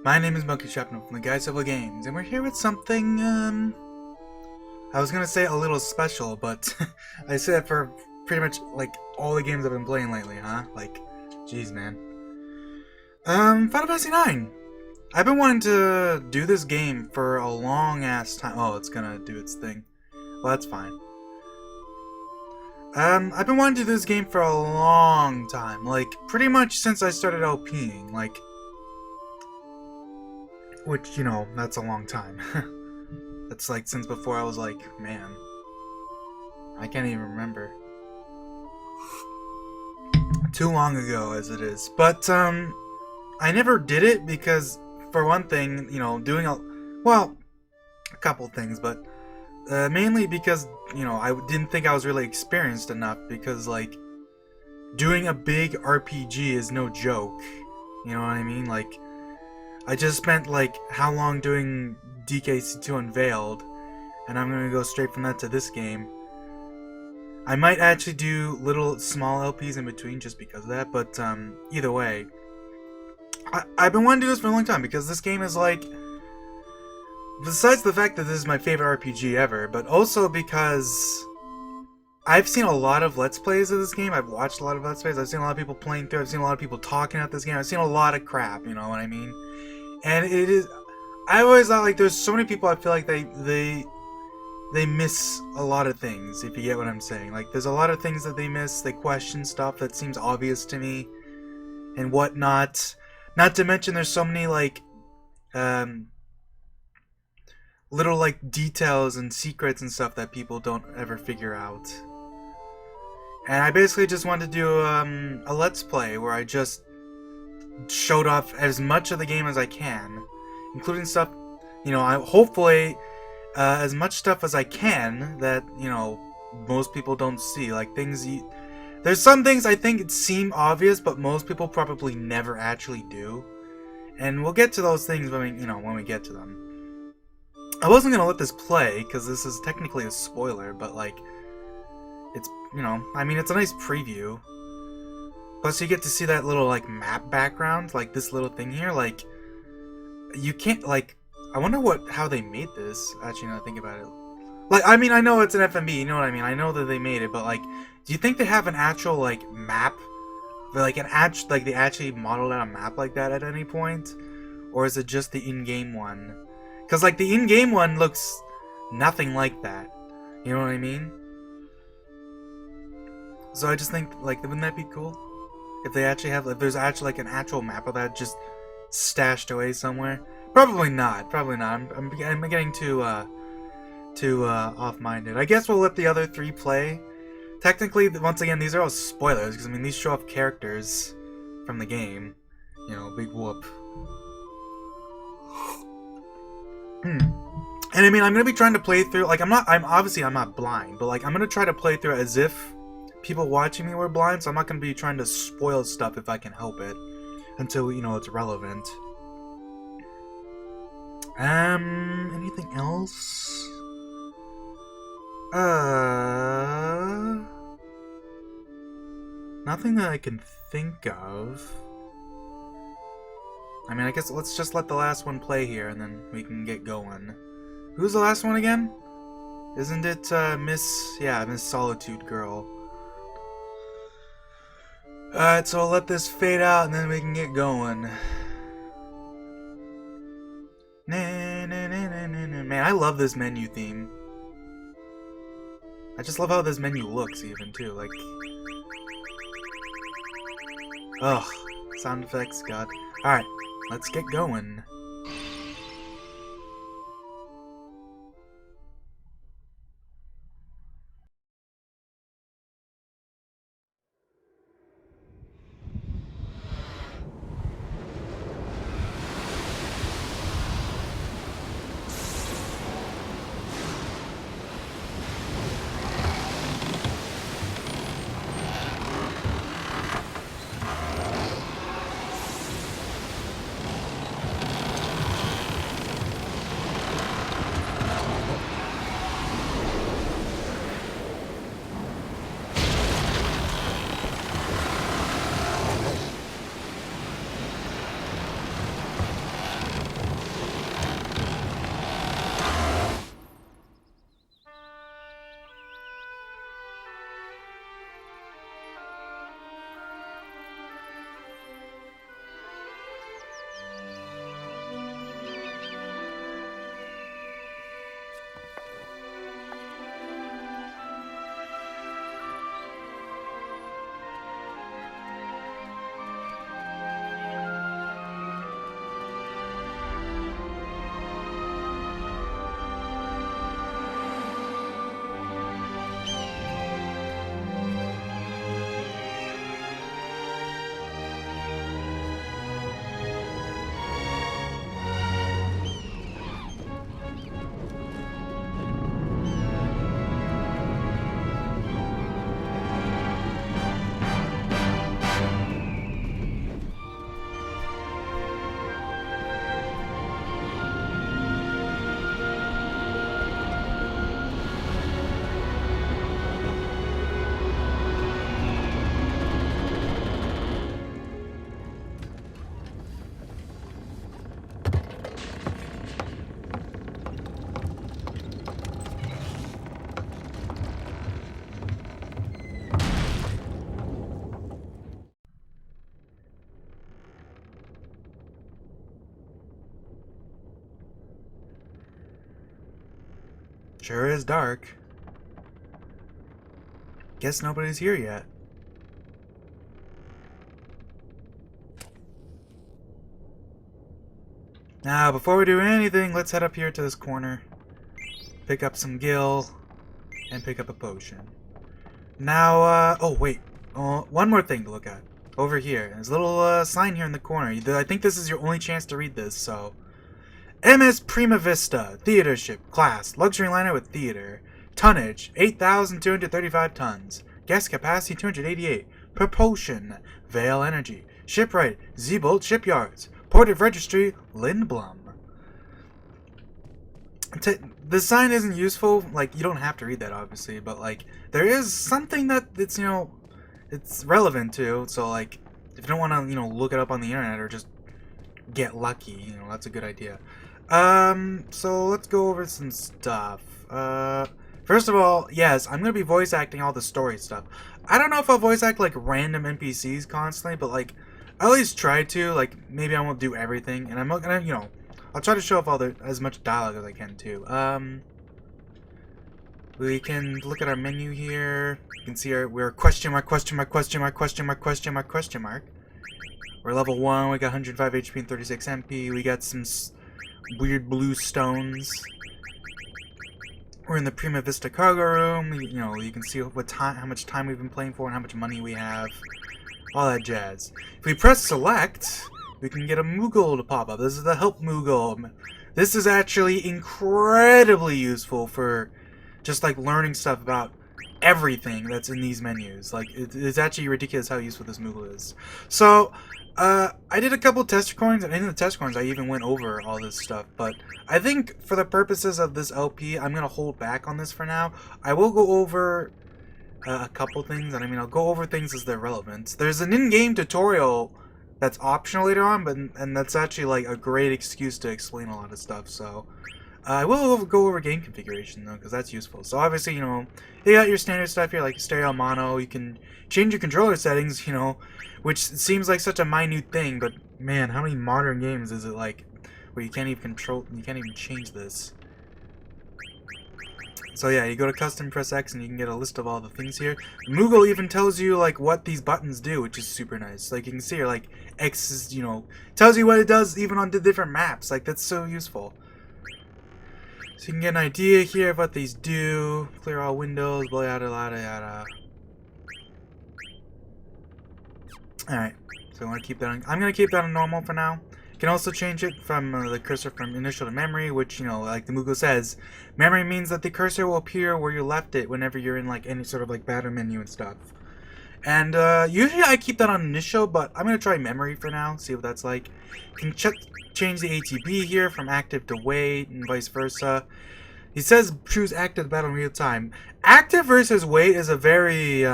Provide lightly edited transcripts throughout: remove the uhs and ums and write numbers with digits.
My name is Monkey Shrapnel from the Guys of Games, and we're here with something, I was gonna say a little special, but I say that for pretty much, like, all the games I've been playing lately, huh? Like, jeez, man. Final Fantasy 9! I've been wanting to do this game for a long-ass time. Oh, it's gonna do its thing. Well, that's fine. I've been wanting to do this game for a long time, like, pretty much since I started LPing, like, which, you know, that's a long time. That's like since before I was like, man, I can't even remember. Too long ago as it is. But, I never did it because, for one thing, you know, a couple things, but mainly because, you know, I didn't think I was really experienced enough because, like, doing a big RPG is no joke. You know what I mean? Like, I just spent, like, how long doing DKC2 Unveiled, and I'm gonna go straight from that to this game. I might actually do little small LPs in between just because of that, but either way, I've been wanting to do this for a long time because this game is like, besides the fact that this is my favorite RPG ever, but also because I've seen a lot of Let's Plays of this game. I've watched a lot of Let's Plays. I've seen a lot of people playing through. I've seen a lot of people talking about this game. I've seen a lot of crap, you know what I mean? And it is, I always thought, like, there's so many people I feel like they miss a lot of things, if you get what I'm saying. Like, there's a lot of things that they miss. They question stuff that seems obvious to me and whatnot. Not to mention there's so many, like, little, like, details and secrets and stuff that people don't ever figure out. And I basically just wanted to do a Let's Play where I just showed off as much of the game as I can, including stuff, you know, hopefully as much stuff as I can that, you know, most people don't see. Like, there's some things I think it seem obvious, but most people probably never actually do. And we'll get to those things when we get to them. I wasn't gonna let this play because this is technically a spoiler, but, like, it's, you know, I mean, it's a nice preview. Plus, you get to see that little, like, map background, like this little thing here. Like, you can't, like, I wonder how they made this. Actually, now I think about it. Like, I mean, I know it's an FMV, you know what I mean? I know that they made it, but, like, do you think they have an actual, like, map? Like, they actually modeled out a map like that at any point? Or is it just the in-game one? Because, like, the in-game one looks nothing like that. You know what I mean? So I just think, like, wouldn't that be cool? If they actually have, if there's actually, like, an actual map of that just stashed away somewhere. Probably not. Probably not. I'm getting too off-minded. I guess we'll let the other three play. Technically, once again, these are all spoilers, because, I mean, these show off characters from the game. You know, big whoop. And, I mean, I'm gonna be trying to play through, like, I'm not blind, but, like, I'm gonna try to play through as if people watching me were blind, so I'm not gonna be trying to spoil stuff if I can help it. Until, you know, it's relevant. Anything else? Nothing that I can think of. I mean, I guess let's just let the last one play here, and then we can get going. Who's the last one again? Isn't it, Miss Solitude Girl? Alright, so I'll let this fade out, and then we can get going. Man, I love this menu theme. I just love how this menu looks, even, too. Like, ugh, sound effects, God. Alright, let's get going. Sure is dark. Guess nobody's here yet. Now, before we do anything, let's head up here to this corner. Pick up some gil. And pick up a potion. Now, oh wait. One more thing to look at. Over here. There's a little sign here in the corner. I think this is your only chance to read this, so... MS Prima Vista. Theater ship. Class. Luxury liner with theater. Tonnage. 8,235 tons. Guest capacity 288. Propulsion. Vale Energy. Shipwright. Zeebolt Shipyards. Port of Registry. Lindblom. The sign isn't useful, like, you don't have to read that, obviously, but, like, there is something that it's, you know, it's relevant to, so, like, if you don't want to, you know, look it up on the internet or just get lucky, you know, that's a good idea. So let's go over some stuff. First of all, yes, I'm gonna be voice acting all the story stuff. I don't know if I'll voice act, like, random NPCs constantly, but, like, I always try to, like, maybe I won't do everything, and I'm not gonna, you know, I'll try to show off as much dialogue as I can, too. We can look at our menu here. You can see we're question mark, question mark, question mark, question mark, question mark, question mark. We're level 1, we got 105 HP and 36 MP. We got some weird blue stones. We're in the Prima Vista cargo room. You know, you can see how much time we've been playing for and how much money we have. All that jazz. If we press select, we can get a Moogle to pop up. This is the Help Moogle. This is actually incredibly useful for just, like, learning stuff about everything that's in these menus. Like, it's actually ridiculous how useful this Moogle is. So, I did a couple test recordings, and in the test recordings I even went over all this stuff, but I think for the purposes of this LP, I'm going to hold back on this for now. I will go over a couple things, and I mean, I'll go over things as they're relevant. There's an in-game tutorial that's optional later on, and that's actually, like, a great excuse to explain a lot of stuff, so... I will go over game configuration, though, because that's useful. So, obviously, you know, you got your standard stuff here, like stereo, mono. You can change your controller settings, you know, which seems like such a minute thing, but, man, how many modern games is it, like, where you can't even change this? So yeah, you go to custom, press X, and you can get a list of all the things here. Moogle even tells you, like, what these buttons do, which is super nice. Like, you can see here, like, X is, you know, tells you what it does even on the different maps. Like, that's so useful. So you can get an idea here of what these do. Clear all windows, blah, yada, yada, yada. Alright, so I want to keep that on. I'm going to keep that on normal for now. You can also change it from the cursor from initial to memory, which, you know, like the Moogle says, memory means that the cursor will appear where you left it whenever you're in, like, any sort of, like, battle menu and stuff. And usually I keep that on initial, but I'm going to try memory for now, see what that's like. You can change the ATB here from active to wait and vice versa. He says choose active to battle in real time. Active versus wait is a very,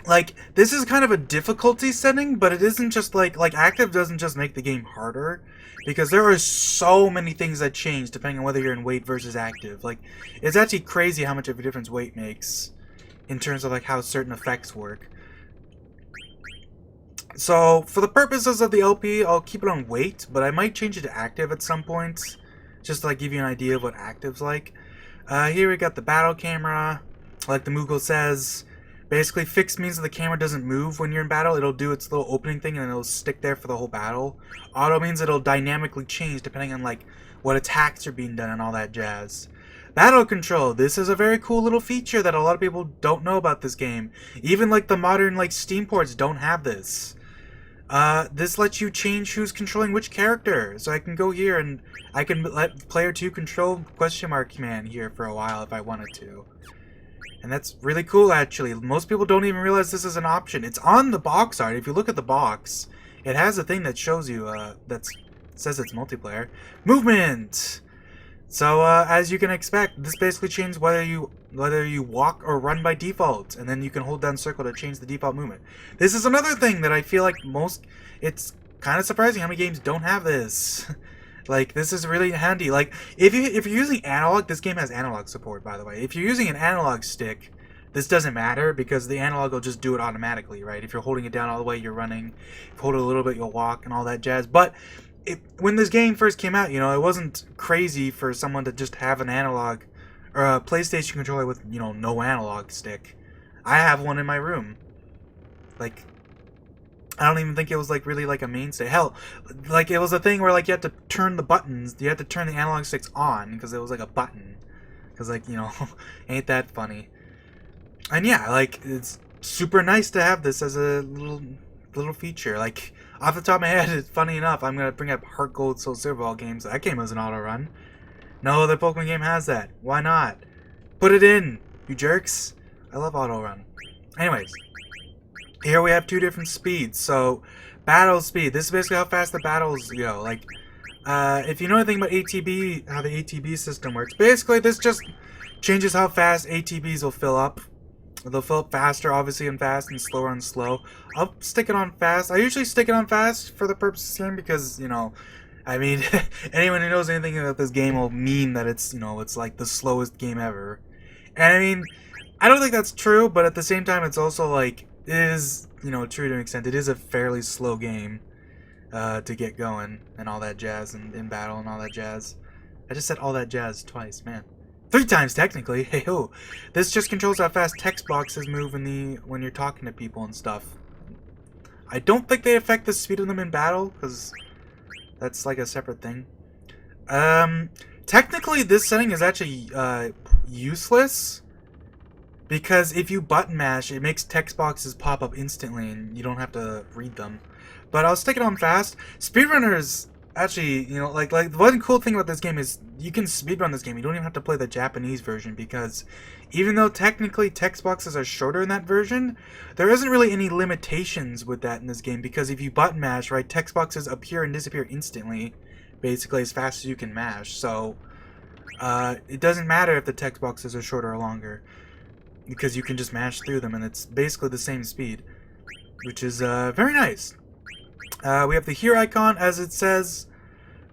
like, this is kind of a difficulty setting, but it isn't just like active doesn't just make the game harder, because there are so many things that change depending on whether you're in wait versus active. Like, it's actually crazy how much of a difference wait makes in terms of, like, how certain effects work. So, for the purposes of the LP, I'll keep it on wait, but I might change it to active at some point, just to, like, give you an idea of what active's like. Here we got the battle camera, like the Moogle says. Basically, fixed means that the camera doesn't move when you're in battle. It'll do its little opening thing and then it'll stick there for the whole battle. Auto means it'll dynamically change depending on, like, what attacks are being done and all that jazz. Battle control. This is a very cool little feature that a lot of people don't know about this game. Even, like, the modern, like, Steam ports don't have this. This lets you change who's controlling which character. So I can go here and I can let player 2 control question mark command here for a while if I wanted to. And that's really cool, actually. Most people don't even realize this is an option. It's on the box art. If you look at the box, it has a thing that shows you, that says it's multiplayer. Movement! So, as you can expect, this basically changes whether you walk or run by default. And then you can hold down circle to change the default movement. This is another thing that I feel like it's kind of surprising how many games don't have this. Like, this is really handy. Like, if you're using analog, this game has analog support, by the way. If you're using an analog stick, this doesn't matter because the analog will just do it automatically, right? If you're holding it down all the way, you're running. If you hold it a little bit, you'll walk and all that jazz. But when this game first came out, you know, it wasn't crazy for someone to just have an analog or a PlayStation controller with, you know, no analog stick. I have one in my room. Like, I don't even think it was like really like a mainstay. Hell, like it was a thing where like you had to turn the buttons, you had to turn the analog sticks on because it was like a button. Because like, you know, ain't that funny? And yeah, like it's super nice to have this as a little feature. Like off the top of my head, it's funny enough. I'm gonna bring up Heart Gold, Soul Silver all games. That game was an auto run. No other Pokemon game has that. Why not? Put it in, you jerks. I love auto run. Anyways. Here we have two different speeds. So, battle speed. This is basically how fast the battles go. Like, if you know anything about ATB, how the ATB system works, basically this just changes how fast ATBs will fill up. They'll fill up faster, obviously, and fast, and slower and slow. I'll stick it on fast. I usually stick it on fast for the purpose of this game because, you know, I mean, anyone who knows anything about this game will mean that it's, you know, it's like the slowest game ever. And I mean, I don't think that's true, but at the same time, it's also like, it is, you know, true to an extent. It is a fairly slow game to get going and all that jazz and in battle and all that jazz. I just said all that jazz twice, man. 3 times technically. Hey ho. This just controls how fast text boxes move when you're talking to people and stuff. I don't think they affect the speed of them in battle because that's like a separate thing. Technically, this setting is actually useless. Because if you button mash, it makes text boxes pop up instantly and you don't have to read them. But I'll stick it on fast. Speedrunners, actually, you know, like one cool thing about this game is you can speedrun this game. You don't even have to play the Japanese version because even though technically text boxes are shorter in that version, there isn't really any limitations with that in this game because if you button mash, right, text boxes appear and disappear instantly, basically as fast as you can mash. So it doesn't matter if the text boxes are shorter or longer, because you can just mash through them and it's basically the same speed, which is very nice. We have the here icon, as it says.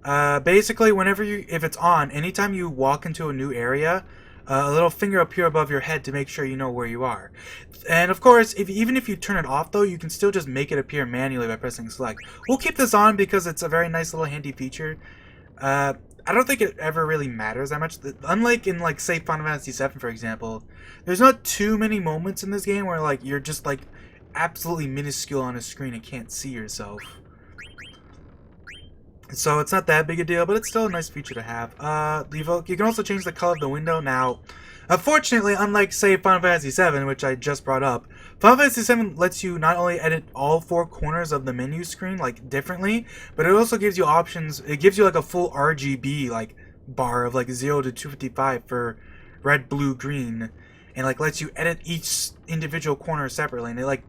Basically, if it's on, anytime you walk into a new area, a little finger up here above your head to make sure you know where you are. And of course, even if you turn it off though, you can still just make it appear manually by pressing select. We'll keep this on because it's a very nice little handy feature. I don't think it ever really matters that much. Unlike in, like, say, Final Fantasy VII, for example, there's not too many moments in this game where, like, you're just, like, absolutely minuscule on a screen and can't see yourself. So it's not that big a deal, but it's still a nice feature to have. You can also change the color of the window. Now, unfortunately, unlike, say, Final Fantasy VII, which I just brought up, Final Fantasy VII lets you not only edit all 4 corners of the menu screen, like, differently, but it also gives you options. It gives you, like, a full RGB, like, bar of, like, 0 to 255 for red, blue, green, and, like, lets you edit each individual corner separately, and it, like,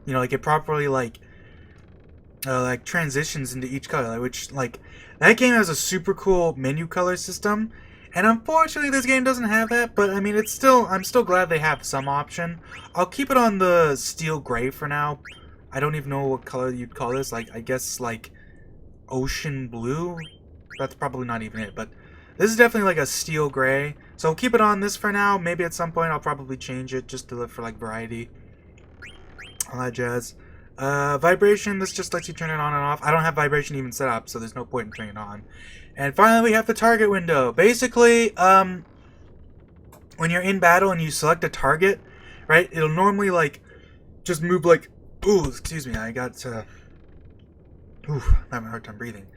you know, like, it properly, like transitions into each color, which, like, that game has a super cool menu color system, and unfortunately this game doesn't have that, but I mean, I'm still glad they have some option. I'll keep it on the steel gray for now. I don't even know what color you'd call this, like, I guess, like, ocean blue? That's probably not even it, but this is definitely like a steel gray, so I'll keep it on this for now. Maybe at some point I'll probably change it just to look for, like, variety. All that jazz. Vibration, this just lets you turn it on and off. I don't have vibration even set up, so there's no point in turning it on. And finally, we have the target window. Basically, when you're in battle and you select a target, right, it'll normally, like, just move, like, ooh, excuse me, I got, ooh, I'm having a hard time breathing.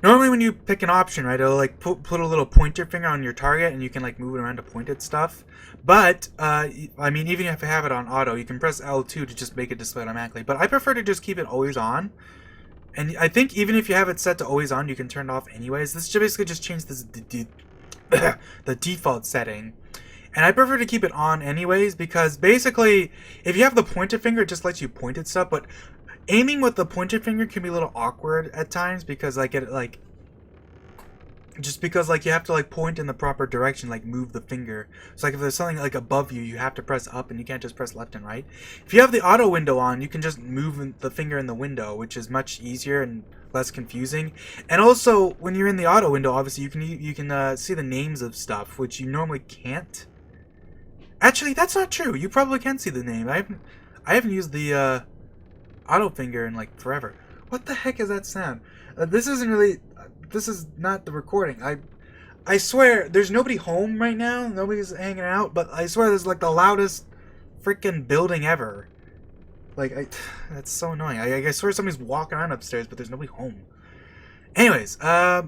Normally when you pick an option, right, it'll, like, put a little pointer finger on your target and you can, like, move it around to point at stuff. But, I mean, even if you have it on auto, you can press L2 to just make it display automatically. But I prefer to just keep it always on. And I think even if you have it set to always on, you can turn it off anyways. This should basically just change this, the default setting. And I prefer to keep it on anyways, because basically, if you have the pointer finger, it just lets you point at stuff. But aiming with the pointer finger can be a little awkward at times, because, like, just because, like, you have to, like, point in the proper direction, like, move the finger. So, like, if there's something, like, above you, you have to press up, and you can't just press left and right. If you have the auto window on, you can just move the finger in the window, which is much easier and less confusing. And also, when you're in the auto window, obviously, you can see the names of stuff, which you normally can't. Actually, that's not true. You probably can see the name. I haven't used the auto finger in, like, forever. What the heck is that sound? This isn't really. This is not the recording. I swear, there's nobody home right now. Nobody's hanging out. But I swear, this is like the loudest freaking building ever. Like, that's so annoying. I swear somebody's walking around upstairs, but there's nobody home. Anyways,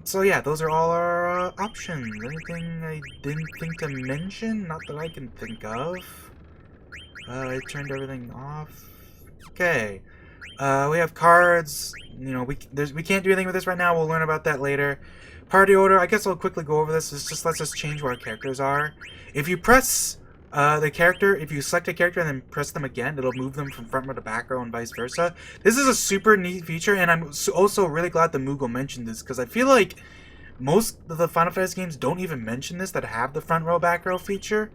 so yeah, those are all our options. Anything I didn't think to mention? Not that I can think of. I turned everything off. Okay. We have cards. You know, we can't do anything with this right now. We'll learn about that later. Party order. I guess I'll quickly go over this. This just lets us change where our characters are. If you press the character, if you select a character and then press them again, it'll move them from front row to back row and vice versa. This is a super neat feature, and I'm also really glad the Moogle mentioned this, because I feel like most of the Final Fantasy games don't even mention this, that have the front row back row feature,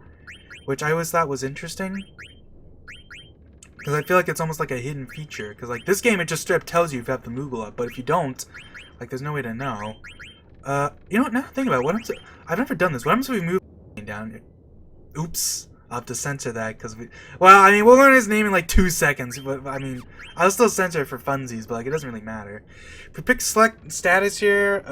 which I always thought was interesting. Because I feel like it's almost like a hidden feature. Because like this game, it just straight up tells you if you have the Moogle up. But if you don't, like there's no way to know. You know what? Now think about it. I've never done this. What happens if we move down here? Oops. I'll have to censor that because we... Well, I mean, we'll learn his name in like 2 seconds. But I mean, I'll still censor it for funsies. But like, it doesn't really matter. If we pick select status here,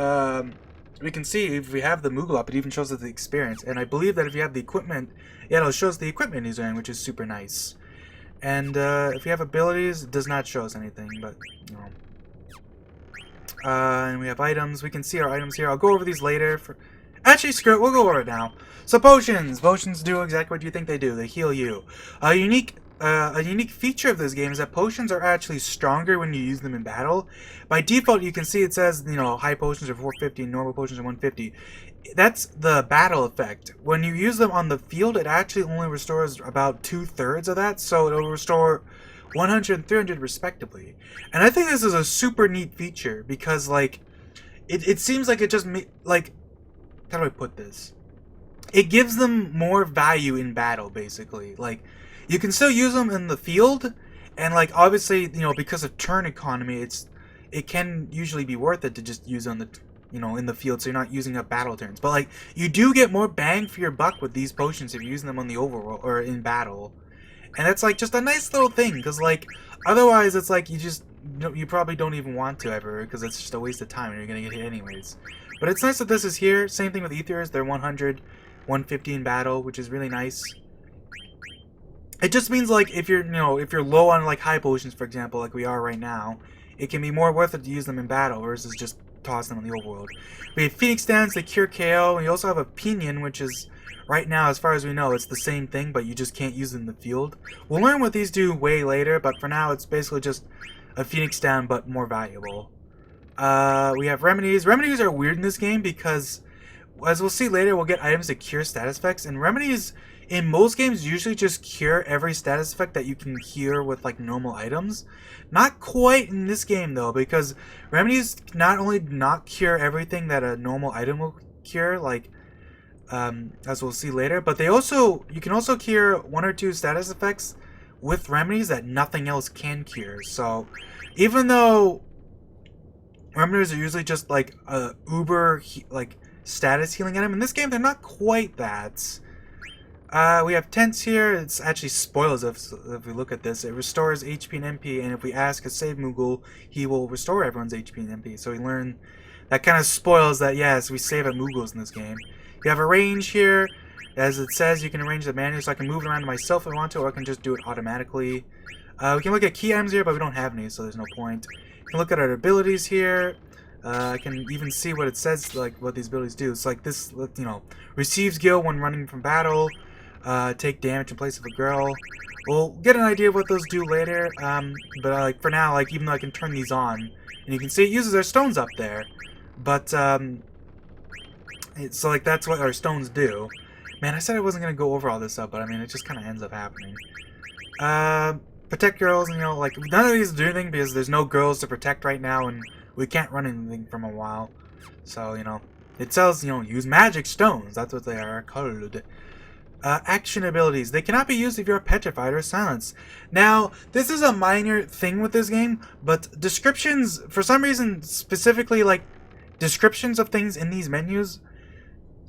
we can see if we have the Moogle up, it even shows us the experience. And I believe that if you have the equipment, yeah, it shows the equipment he's wearing, which is super nice. And if we have abilities, it does not show us anything, but, you know. And we have items. We can see our items here. I'll go over these later. Actually, screw it. We'll go over it now. So potions. Potions do exactly what you think they do. They heal you. A unique feature of this game is that potions are actually stronger when you use them in battle. By default, you can see it says, you know, high potions are 450 and normal potions are 150. That's the battle effect. When you use them on the field, it actually only restores about 2/3 of that, so it'll restore 100 and 300 respectively. And I think this is a super neat feature because, like, it seems like it just like, how do I put this? It gives them more value in battle, basically. Like, you can still use them in the field, and like obviously, you know, because of turn economy, it can usually be worth it to just use on the, you know, in the field, so you're not using up battle turns. But like, you do get more bang for your buck with these potions if you're using them on the overworld or in battle, and that's like just a nice little thing. Because like, otherwise, it's like you probably don't even want to ever, because it's just a waste of time and you're gonna get hit anyways. But it's nice that this is here. Same thing with Ethers. They're 100, 150 in battle, which is really nice. It just means like if you're, you know, if you're low on like high potions, for example, like we are right now, it can be more worth it to use them in battle versus just toss them in the overworld. We have Phoenix Dance, they cure KO, and you also have a Pinion, which is, right now, as far as we know, it's the same thing, but you just can't use it in the field. We'll learn what these do way later, but for now, it's basically just a Phoenix Down, but more valuable. We have Remedies. Remedies are weird in this game because, as we'll see later, we'll get items that cure status effects, and Remedies, in most games, usually just cure every status effect that you can cure with, like, normal items. Not quite in this game, though, because Remedies not only not cure everything that a normal item will cure, like, as we'll see later, but you can also cure 1 or 2 status effects with Remedies that nothing else can cure. So, even though Remedies are usually just, like, a uber, like, status healing item, in this game, they're not quite that. We have Tents here. It's actually spoils if we look at this. It restores HP and MP, and if we ask a save Moogle, he will restore everyone's HP and MP. So we learn that kind of spoils that, yes, we save at Moogles in this game. You have a range here. As it says, you can arrange the menu, so I can move it around to myself if I want to, or I can just do it automatically. We can look at key items here, but we don't have any, so there's no point. We can look at our abilities here. I can even see what it says, like what these abilities do. It's like this, you know, receives gil when running from battle. Take damage in place of a girl. We'll get an idea of what those do later, but like for now, like even though I can turn these on, and you can see it uses our stones up there, but so like that's what our stones do. Man, I said I wasn't gonna go over all this stuff, but I mean it just kind of ends up happening. Protect girls, and you know, like none of these do anything because there's no girls to protect right now, and we can't run anything from a while. So you know, it says, you know, use magic stones. That's what they are called. Action abilities. They cannot be used if you're petrified or silenced. Now, this is a minor thing with this game, but descriptions, for some reason, specifically like descriptions of things in these menus,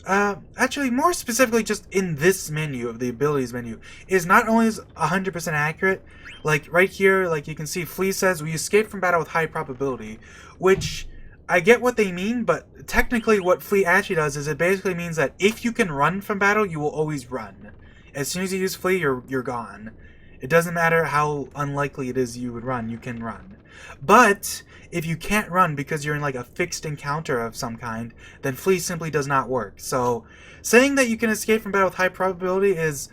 Actually, more specifically, just in this menu of the abilities menu, is not only is 100% accurate, like right here, like you can see Flea says, we escape from battle with high probability, which I get what they mean, but technically what Flea actually does is it basically means that if you can run from battle, you will always run. As soon as you use Flea, you're gone. It doesn't matter how unlikely it is you would run, you can run. But if you can't run because you're in like a fixed encounter of some kind, then Flee simply does not work. So saying that you can escape from battle with high probability is,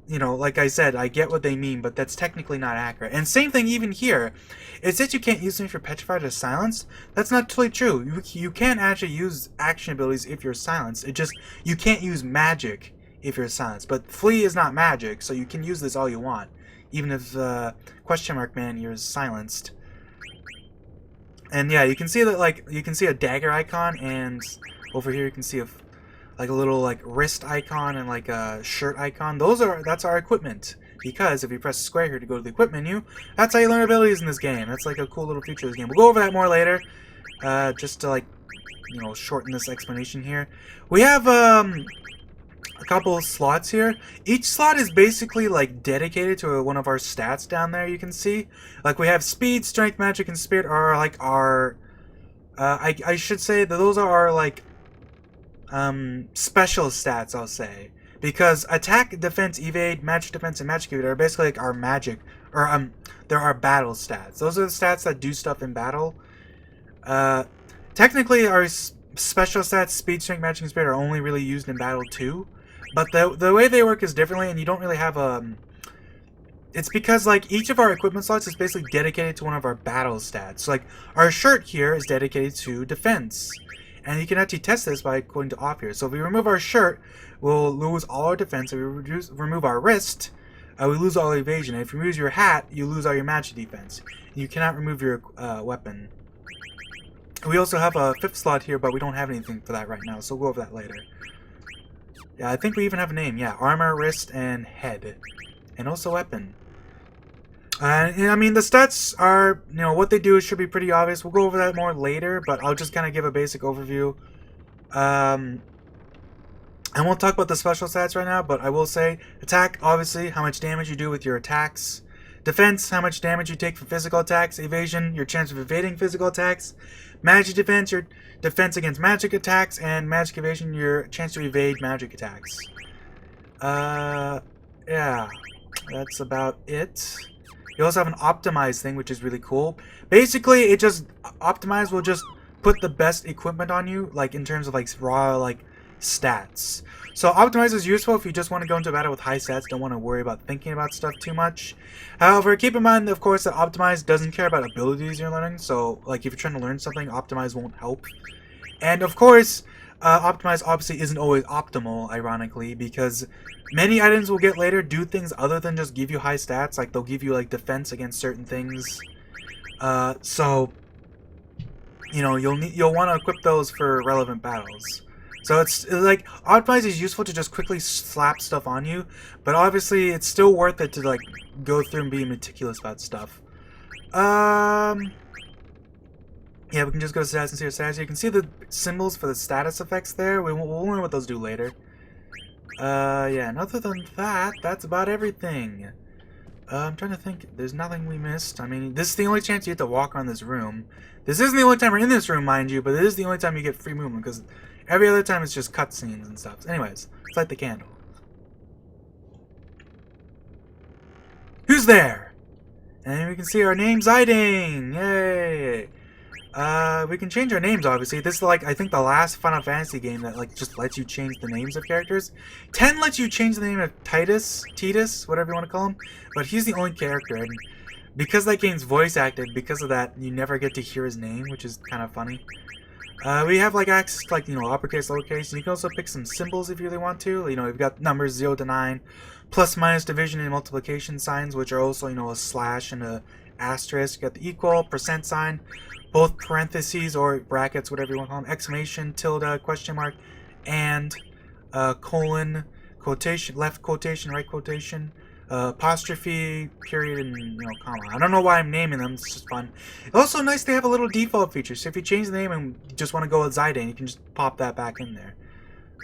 you know, like I said, I get what they mean, but that's technically not accurate. And same thing even here. It says you can't use them if you're petrified or silenced. That's not totally true. You can actually use action abilities if you're silenced. It just, you can't use magic if you're silenced. But Flee is not magic, so you can use this all you want. Even if question mark man you're silenced. And yeah, you can see that, like, you can see a dagger icon, and over here you can see a little like wrist icon and like a shirt icon. That's our equipment. Because if you press square here to go to the equip menu, that's how you learn abilities in this game. That's like a cool little feature of this game. We'll go over that more later. Just to, like, you know, shorten this explanation here. We have a couple of slots here. Each slot is basically like dedicated to one of our stats down there, you can see. Like we have speed, strength, magic, and spirit are like our I should say that those are our like special stats, I'll say. Because attack, defense, evade, magic defense, and magic evade are basically like our magic, or they're our battle stats. Those are the stats that do stuff in battle. Technically our special stats, speed, strength, magic, and spirit are only really used in battle too. But the way they work is differently, and you don't really have it's because like each of our equipment slots is basically dedicated to one of our battle stats. So, like our shirt here is dedicated to defense, and you can actually test this by going to off here. So if we remove our shirt, we'll lose all our defense. If we remove our wrist, we lose all evasion. And if you remove your hat, you lose all your magic defense. You cannot remove your weapon. We also have a fifth slot here, but we don't have anything for that right now, so we'll go over that later. Yeah, I think we even have a name. Yeah, armor, wrist, and head. And also weapon. And I mean, the stats are, you know, what they do should be pretty obvious. We'll go over that more later, but I'll just kind of give a basic overview. I won't talk about the special stats right now, but I will say, attack, obviously, how much damage you do with your attacks. Defense, how much damage you take from physical attacks. Evasion, your chance of evading physical attacks. Magic defense, your defense against magic attacks. And magic evasion, your chance to evade magic attacks. Yeah, that's about it. You also have an optimize thing, which is really cool. Basically, it just, optimize will just put the best equipment on you, like in terms of like raw, like, stats. So optimize is useful if you just want to go into battle with high stats, don't want to worry about thinking about stuff too much. However, keep in mind, of course, that optimize doesn't care about abilities you're learning. So, like, if you're trying to learn something, optimize won't help. And of course, optimize obviously isn't always optimal, ironically, because many items we'll get later do things other than just give you high stats. Like, they'll give you like defense against certain things. So, you know, you'll want to equip those for relevant battles. So it's like, optimize is useful to just quickly slap stuff on you, but obviously it's still worth it to like go through and be meticulous about stuff. Yeah, we can just go to stats and see our stats. You can see the symbols for the status effects there. We'll learn what those do later. Yeah, and other than that, that's about everything. I'm trying to think. There's nothing we missed. I mean, this is the only chance you get to walk around this room. This isn't the only time we're in this room, mind you, but it is the only time you get free movement, because every other time it's just cutscenes and stuff. Anyways, let's light the candle. Who's there? And we can see our name, Zidane! Yay! We can change our names, obviously. This is, like, I think the last Final Fantasy game that, like, just lets you change the names of characters. 10 lets you change the name of Titus, whatever you want to call him, but he's the only character, and because that game's voice acted, because of that, you never get to hear his name, which is kind of funny. We have, like, access to, like, you know, uppercase, lowercase, and you can also pick some symbols if you really want to. You know, we've got numbers 0 to 9, plus, minus, division, and multiplication signs, which are also, you know, a slash and a asterisk. You got the equal, percent sign, both parentheses or brackets, whatever you want to call them, exclamation, tilde, question mark, and colon, quotation, left quotation, right quotation, apostrophe, period, and, you know, comma. I don't know why I'm naming them, it's just fun. It's also nice to have a little default feature, so if you change the name and you just want to go with Zidane, you can just pop that back in there.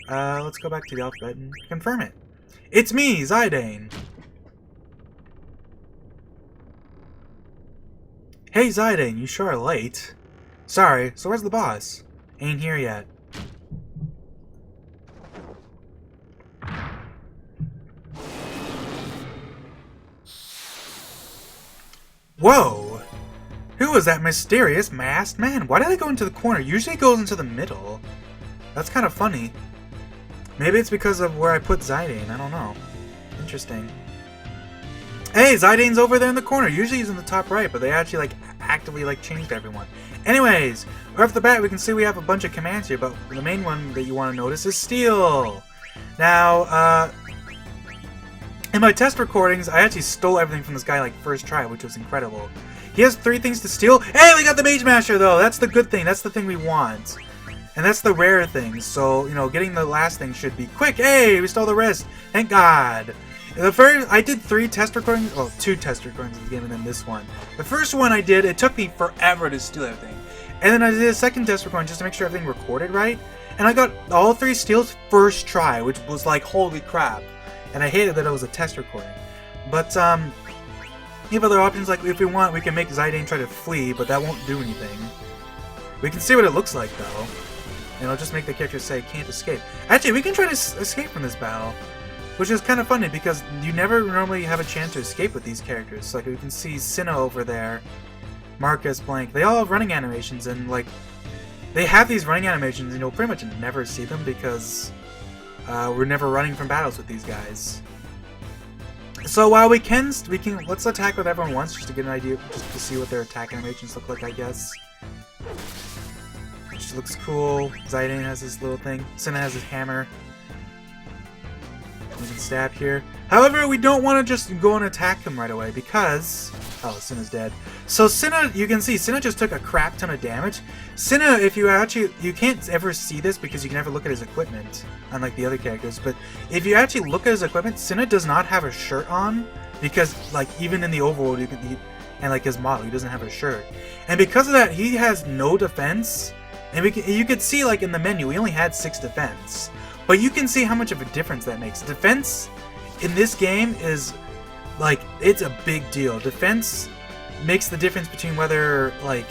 Let's go back to the alphabet and confirm it. It's me, Zidane. Hey, Zidane, you sure are late. Sorry, so where's the boss? Ain't here yet. Whoa! Who is that mysterious masked man? Why did they go into the corner? Usually it goes into the middle. That's kind of funny. Maybe it's because of where I put Zidane. I don't know. Interesting. Hey, Zidane's over there in the corner. Usually he's in the top right, but they actually like actively like changed everyone. Anyways, right off the bat, we can see we have a bunch of commands here, but the main one that you want to notice is steal. Now, in my test recordings, I actually stole everything from this guy like first try, which was incredible. He has 3 things to steal. Hey, we got the Mage Masher though. That's the good thing. That's the thing we want. And that's the rare thing. So, you know, getting the last thing should be quick. Hey, we stole the rest. Thank God. The first, I did 3 test recordings. Well, 2 test recordings of the game and then this one. The first one I did, it took me forever to steal everything. And then I did a second test recording just to make sure everything recorded right. And I got all 3 steals first try, which was like, holy crap. And I hated that it was a test recording. But, we have other options, like if we want, we can make Zidane try to flee, but that won't do anything. We can see what it looks like, though. And it'll just make the character say, can't escape. Actually, we can try to escape from this battle. Which is kind of funny, because you never normally have a chance to escape with these characters. Like, we can see Cinna over there, Marcus, Blank. They all have running animations, and, like, they have these running animations, and you'll pretty much never see them, because we're never running from battles with these guys. So while we can, let's attack with everyone once, just to get an idea, just to see what their attack animations look like, I guess. Which looks cool. Zidane has this little thing. Cinna has his hammer. We can stab here. However, we don't want to just go and attack him right away because... Oh, Cinna's dead. So Cinna, you can see, Cinna just took a crap ton of damage. Cinna, if you actually... You can't ever see this because you can never look at his equipment, unlike the other characters. But if you actually look at his equipment, Cinna does not have a shirt on because, like, even in the overworld, you can... And, like, his model, he doesn't have a shirt. And because of that, he has no defense. And you could see, like, in the menu, we only had 6 defense. But you can see how much of a difference that makes. Defense in this game is, like, it's a big deal. Defense makes the difference between whether, like,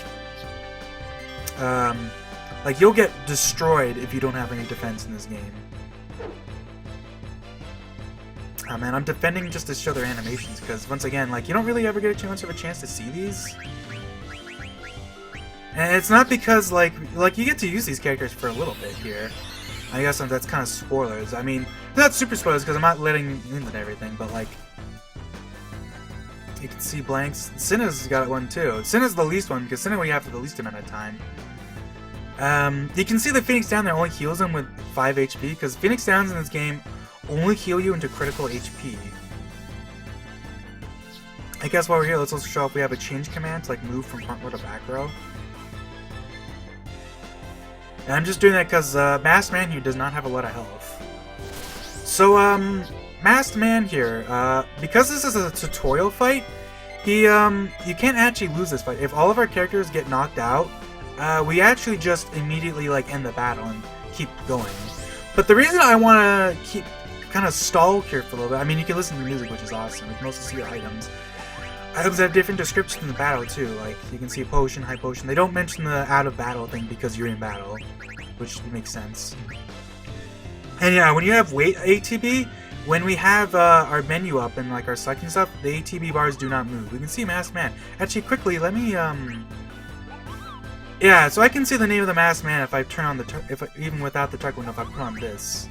you'll get destroyed if you don't have any defense in this game. Oh man, I'm defending just to show their animations, because once again, like, you don't really ever get too much of a chance to see these. And it's not because, like you get to use these characters for a little bit here. I guess that's kind of spoilers. I mean, not super spoilers because I'm not letting into everything, but like, you can see Blanks. Cinna's got one too. Cinna's the least one because Cinna we have for the least amount of time. You can see the Phoenix Down there only heals him with 5 HP because Phoenix Downs in this game only heal you into critical HP. I guess while we're here, let's also show if we have a change command to like move from front row to back row. And I'm just doing that because Masked Man here does not have a lot of health. So, Masked Man here, because this is a tutorial fight, you can't actually lose this fight. If all of our characters get knocked out, we actually just immediately like end the battle and keep going. But the reason I want to keep kind of stall here for a little bit, I mean, you can listen to the music, which is awesome. You can also see your items. Items have different descriptions in the battle too, like you can see potion, high potion. They don't mention the out of battle thing because you're in battle, which makes sense. And yeah, when you have weight ATB, when we have our menu up and like our selecting stuff, the ATB bars do not move. We can see Masked Man. Actually, quickly, let me yeah, so I can see the name of the Masked Man if I turn on the even without the target window if I put on this.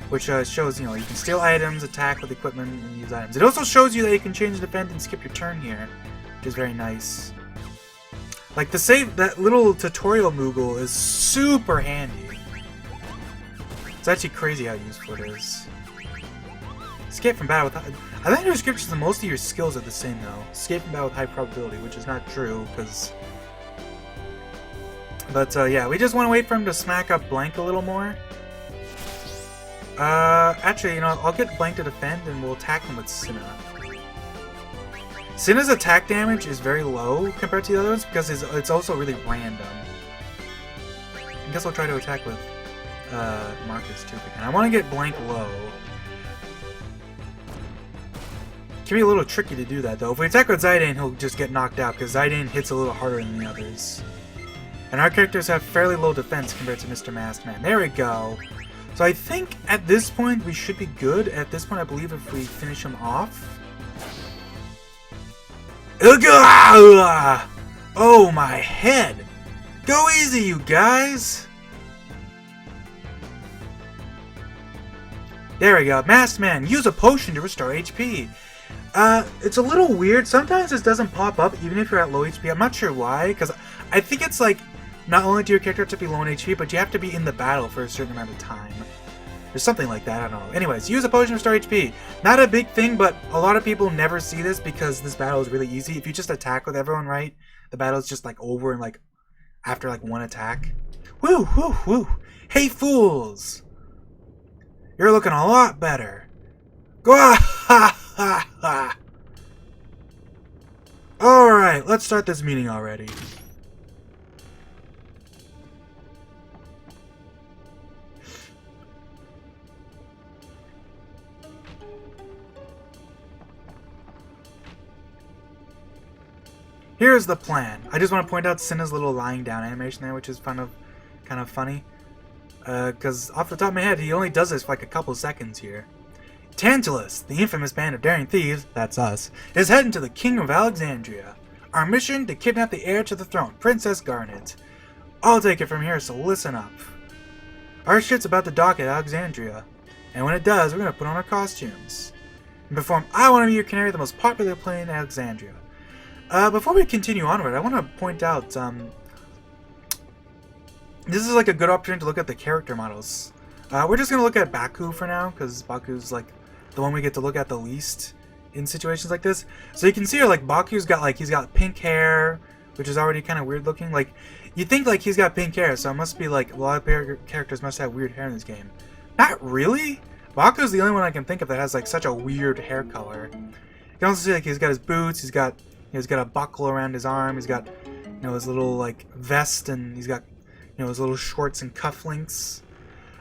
Which shows, you know, you can steal items, attack with equipment, and use items. It also shows you that you can change defense and skip your turn here, which is very nice. Like, that little tutorial Moogle is super handy. It's actually crazy how useful it is. Escape from battle with... I think the descriptions of most of your skills are the same, though. Escape from battle with high probability, which is not true, because... But, yeah, we just want to wait for him to smack up Blank a little more. Actually, you know, I'll get Blank to defend and we'll attack him with Cinna. Cinna's attack damage is very low compared to the other ones because it's also really random. I guess I'll try to attack with Marcus too again. I want to get blank low. It can be a little tricky to do that though. If we attack with Zidane, he'll just get knocked out because Zidane hits a little harder than the others. And our characters have fairly low defense compared to Mr. Masked Man. There we go. So I think at this point we should be good. At this point I believe if we finish him off. Oh my head! Go easy you guys! There we go. Masked Man, use a potion to restore HP. It's a little weird. Sometimes this doesn't pop up even if you're at low HP. I'm not sure why, because I think it's like not only do your character have to be low in HP, but you have to be in the battle for a certain amount of time. There's something like that, I don't know. Anyways, use a potion to restore HP. Not a big thing, but a lot of people never see this because this battle is really easy. If you just attack with everyone right, the battle is just like over and like after like one attack. Woo, woo, woo. Hey fools! You're looking a lot better. Go ha ha ha! Alright, let's start this meeting already. Here's the plan. I just want to point out Cinna's little lying down animation there, which is kind of funny. Because off the top of my head, he only does this for like a couple seconds here. Tantalus, the infamous band of daring thieves, that's us, is heading to the King of Alexandria. Our mission, to kidnap the heir to the throne, Princess Garnet. I'll take it from here, so listen up. Our ship's about to dock at Alexandria, and when it does, we're going to put on our costumes and perform I Want to Be Your Canary, the most popular play in Alexandria. Before we continue onward, I want to point out, this is like a good opportunity to look at the character models. We're just going to look at Baku for now, because Baku's like the one we get to look at the least in situations like this. So you can see here, like, Baku's got, like, he's got pink hair, which is already kind of weird looking. Like, you think, like, he's got pink hair, so it must be, like, a lot of characters must have weird hair in this game. Not really! Baku's the only one I can think of that has, like, such a weird hair color. You can also see, like, he's got his boots, he's got a buckle around his arm, he's got, you know, his little, like, vest, and he's got, you know, his little shorts and cufflinks.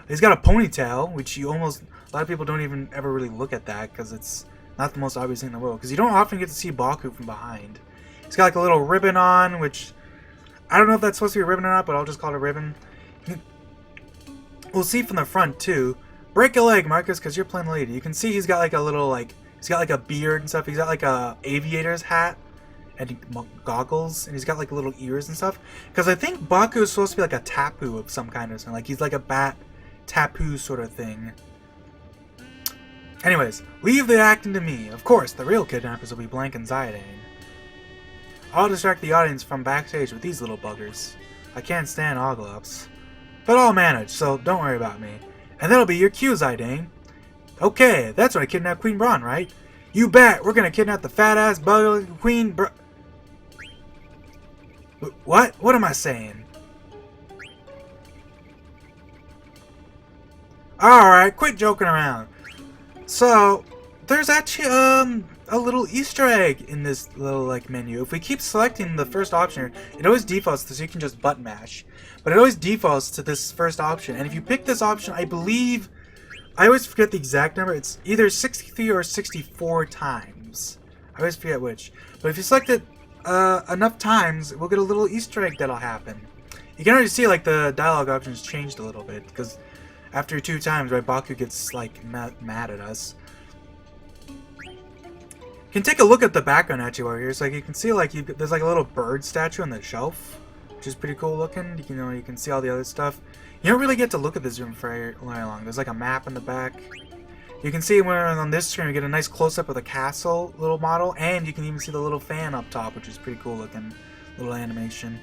He's got a ponytail, which a lot of people don't even ever really look at that, because it's not the most obvious thing in the world, because you don't often get to see Baku from behind. He's got, like, a little ribbon on, which, I don't know if that's supposed to be a ribbon or not, but I'll just call it a ribbon. We'll see from the front, too. Break a leg, Marcus, because you're playing the lady. You can see he's got, like, a little, like, he's got, like, a beard and stuff. He's got, like, a aviator's hat and goggles, and he's got, like, little ears and stuff. Because I think Baku is supposed to be, like, a tapu of some kind or something. Like, he's like a bat tapu sort of thing. Anyways, leave the acting to me. Of course, the real kidnappers will be Blank and Zidane. I'll distract the audience from backstage with these little buggers. I can't stand Oglops. But I'll manage, so don't worry about me. And that'll be your cue, Zidane. Okay, that's when I kidnapped Queen Braun, right? You bet, we're gonna kidnap the fat-ass bugger Queen What? What am I saying? Alright, quit joking around. So, there's actually, a little Easter egg in this little, like, menu. If we keep selecting the first option, it always defaults to, so you can just button mash. But it always defaults to this first option. And if you pick this option, I believe, I always forget the exact number. It's either 63 or 64 times. I always forget which. But if you select it enough times, we'll get a little Easter egg that'll happen. You can already see, like, the dialogue options changed a little bit, because after 2 times, right, Baku gets, like, mad at us. You can take a look at the background actually over here. So, like, you can see, like, there's, like, a little bird statue on the shelf, which is pretty cool looking. You can see all the other stuff. You don't really get to look at this room for very long. There's, like, a map in the back. You can see when on this screen, we get a nice close-up of the castle little model, and you can even see the little fan up top, which is pretty cool looking little animation.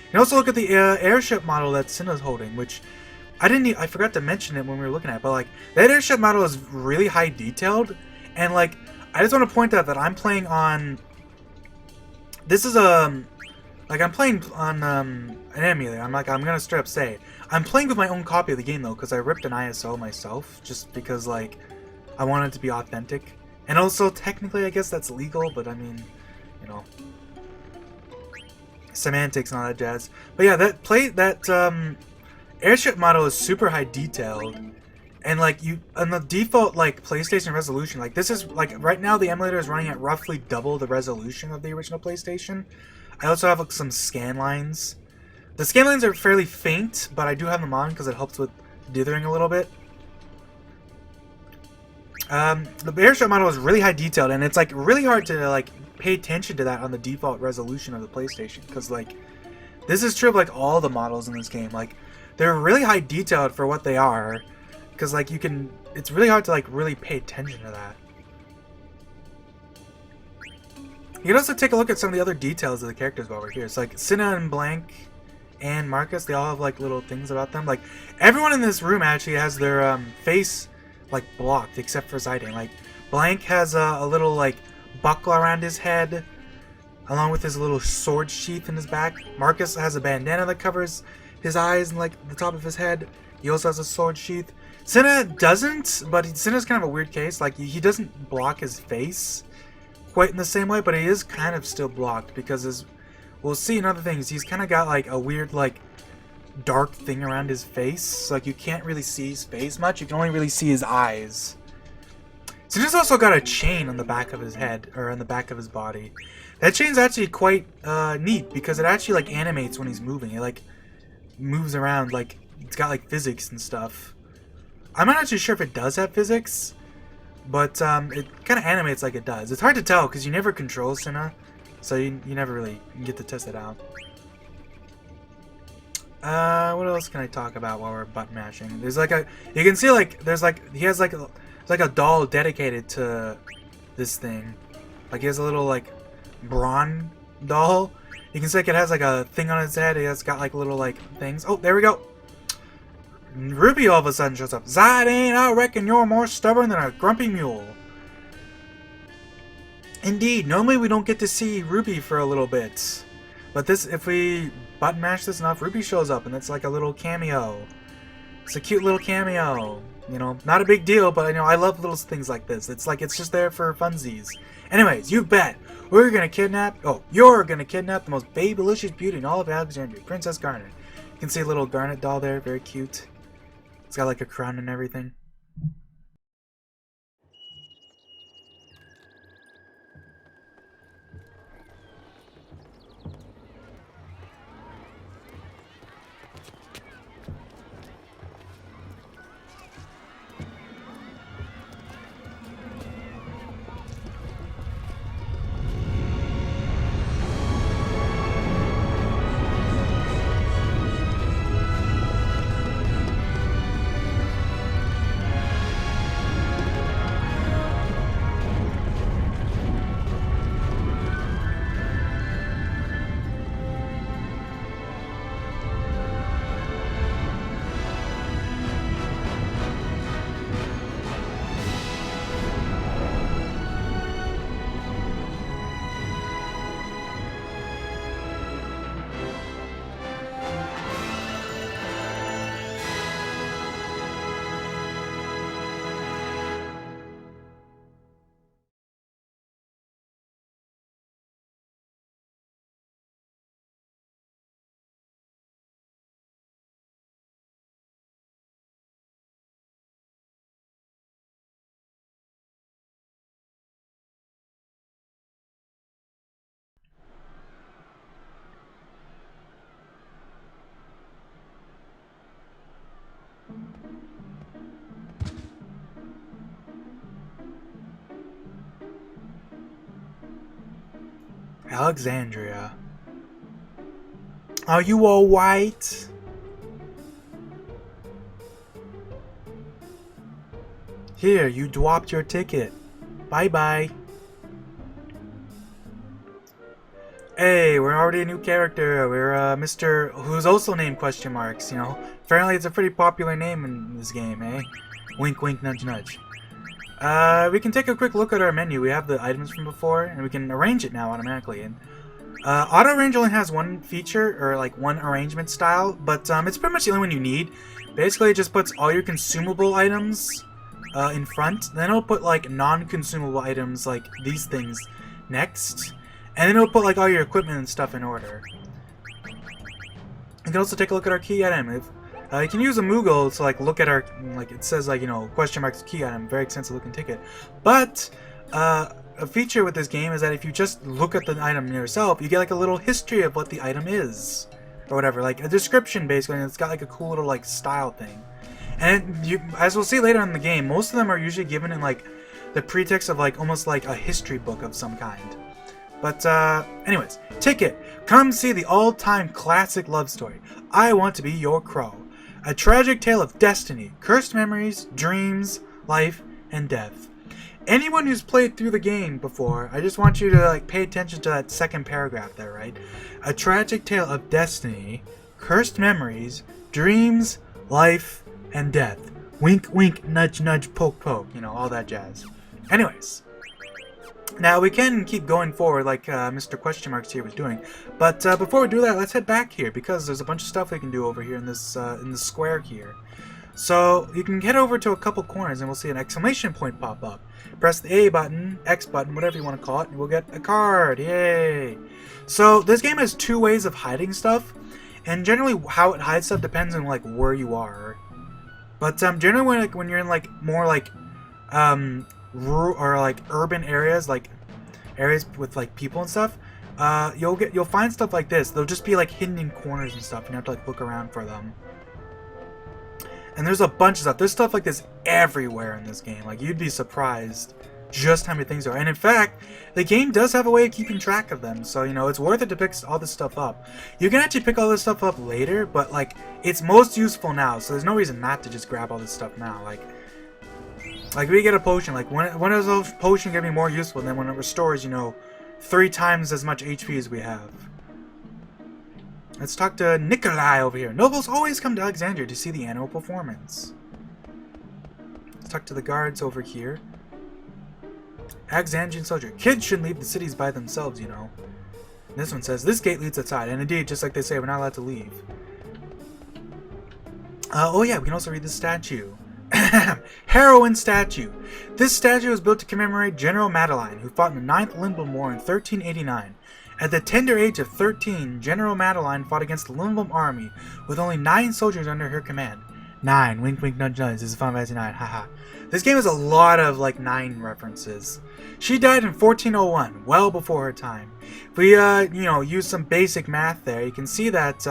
You can also look at the airship model that Cinna's holding, which I forgot to mention it when we were looking at it, but, like, that airship model is really high detailed, and, like, I just want to point out that I'm playing on, this is like, I'm playing on an emulator. I'm gonna straight up say it. I'm playing with my own copy of the game though, because I ripped an ISO myself, just because, like, I wanted it to be authentic. And also, technically, I guess that's legal, but I mean, you know, semantics and all that jazz. But yeah, airship model is super high detailed. And like you on the default like PlayStation resolution, like this is like right now the emulator is running at roughly double the resolution of the original PlayStation. I also have like some scan lines. The scan lines are fairly faint, but I do have them on because it helps with dithering a little bit. The airship model is really high detailed, and it's like really hard to like pay attention to that on the default resolution of the PlayStation, because like this is true of like all the models in this game. Like they're really high detailed for what they are. Because, like, you can... It's really hard to, like, really pay attention to that. You can also take a look at some of the other details of the characters while we're here. It's like, Cinna and Blank and Marcus, they all have, like, little things about them. Like, everyone in this room actually has their, face, like, blocked, except for Zidane. Like, Blank has a little, like, buckle around his head, along with his little sword sheath in his back. Marcus has a bandana that covers his eyes and, like, the top of his head. He also has a sword sheath. Cinna doesn't, but Cinna's kind of a weird case. Like, he doesn't block his face quite in the same way, but he is kind of still blocked because we'll see in other things, he's kind of got like a weird like dark thing around his face. So, like, you can't really see his face much. You can only really see his eyes. Cinna's also got a chain on the back of his head, or on the back of his body. That chain's actually quite neat because it actually like animates when he's moving. It like moves around, like it's got like physics and stuff. I'm not actually sure if it does have physics, but it kind of animates like it does. It's hard to tell because you never control Cinna, so you never really get to test it out. What else can I talk about while we're button mashing? There's like you can see like there's like he has like a doll dedicated to this thing. Like he has a little like brawn doll. You can see like it has like a thing on its head. It has got like little like things. Oh, there we go. Ruby all of a sudden shows up. Zidane, I reckon you're more stubborn than a grumpy mule. Indeed, normally we don't get to see Ruby for a little bit. But this, if we button mash this enough, Ruby shows up and it's like a little cameo. It's a cute little cameo. You know, not a big deal, but you know, I love little things like this. It's like, it's just there for funsies. Anyways, you bet. You're gonna kidnap the most babylicious beauty in all of Alexandria, Princess Garnet. You can see a little Garnet doll there, very cute. It's got like a crown and everything. Alexandria. Are you all white? Here, you dropped your ticket. Bye-bye. Hey, we're already a new character. We're Mr. who's also named question marks, you know. Apparently it's a pretty popular name in this game, eh? Wink wink nudge nudge. We can take a quick look at our menu. We have the items from before, and we can arrange it now automatically. And auto arrange only has one feature, or like one arrangement style, but it's pretty much the only one you need. Basically, it just puts all your consumable items in front. Then it'll put like non-consumable items, like these things, next. And then it'll put like all your equipment and stuff in order. You can also take a look at our key item. You can use a Moogle to like look at our, like it says like, you know, question marks key item, very extensive looking ticket. But a feature with this game is that if you just look at the item yourself, you get like a little history of what the item is, or whatever, like a description basically, and it's got like a cool little like style thing. And you, as we'll see later in the game, most of them are usually given in like the pretext of like almost like a history book of some kind. But anyways, Ticket, come see the all-time classic love story. I Want to Be Your Crow. A tragic tale of destiny, cursed memories, dreams, life, and death. Anyone who's played through the game before, I just want you to like pay attention to that second paragraph there, right? A tragic tale of destiny, cursed memories, dreams, life, and death. Wink, wink, nudge, nudge, poke, poke. You know, all that jazz. Anyways. Now, we can keep going forward like Mr. Question Marks here was doing. But before we do that, let's head back here, because there's a bunch of stuff we can do over here in this square here. So, you can head over to a couple corners and we'll see an exclamation point pop up. Press the A button, X button, whatever you want to call it, and we'll get a card. Yay! So, this game has two ways of hiding stuff. And generally, how it hides stuff depends on like where you are. But generally, when you're in like more like rural or like urban areas, like areas with like people and stuff, you'll find stuff like this. They'll just be like hidden in corners and stuff, and you have to like look around for them. And there's a bunch of stuff. There's stuff like this everywhere in this game. Like, you'd be surprised just how many things there are. And in fact, the game does have a way of keeping track of them. So, you know, it's worth it to pick all this stuff up. You can actually pick all this stuff up later, but like, it's most useful now. So there's no reason not to just grab all this stuff now. Like we get a potion. Like, when is those potion gonna be more useful than when it restores, you know, 3 times as much HP as we have? Let's talk to Nikolai over here. Nobles always come to Alexandria to see the annual performance. Let's talk to the guards over here. Alexandrian soldier. Kids shouldn't leave the cities by themselves, you know. And this one says, this gate leads outside. And indeed, just like they say, we're not allowed to leave. Oh yeah, we can also read the statue. Heroine statue. This statue was built to commemorate General Madeline, who fought in the 9th Lindblom War in 1389. At the tender age of 13, General Madeline fought against the Lindblom army with only 9 soldiers under her command. 9, wink wink nudge nudge, this is Final Fantasy 9, haha. This game has a lot of like 9 references. She died in 1401, well before her time. If we you know, use some basic math there, you can see that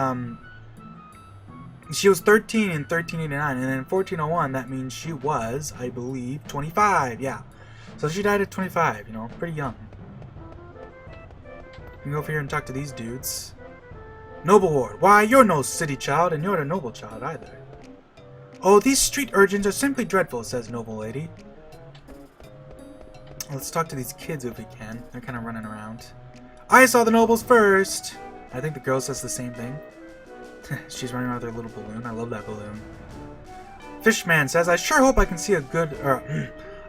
she was 13 in 1389, and then in 1401 that means she was, I believe, 25, yeah. So she died at 25, you know, pretty young. We can go over here and talk to these dudes. Noble Ward. Why, you're no city child, and you're a noble child either. Oh, these street urchins are simply dreadful, says Noble Lady. Let's talk to these kids if we can. They're kind of running around. I saw the nobles first! I think the girl says the same thing. She's running around with her little balloon. I love that balloon. Fishman says, I sure hope I can see a good,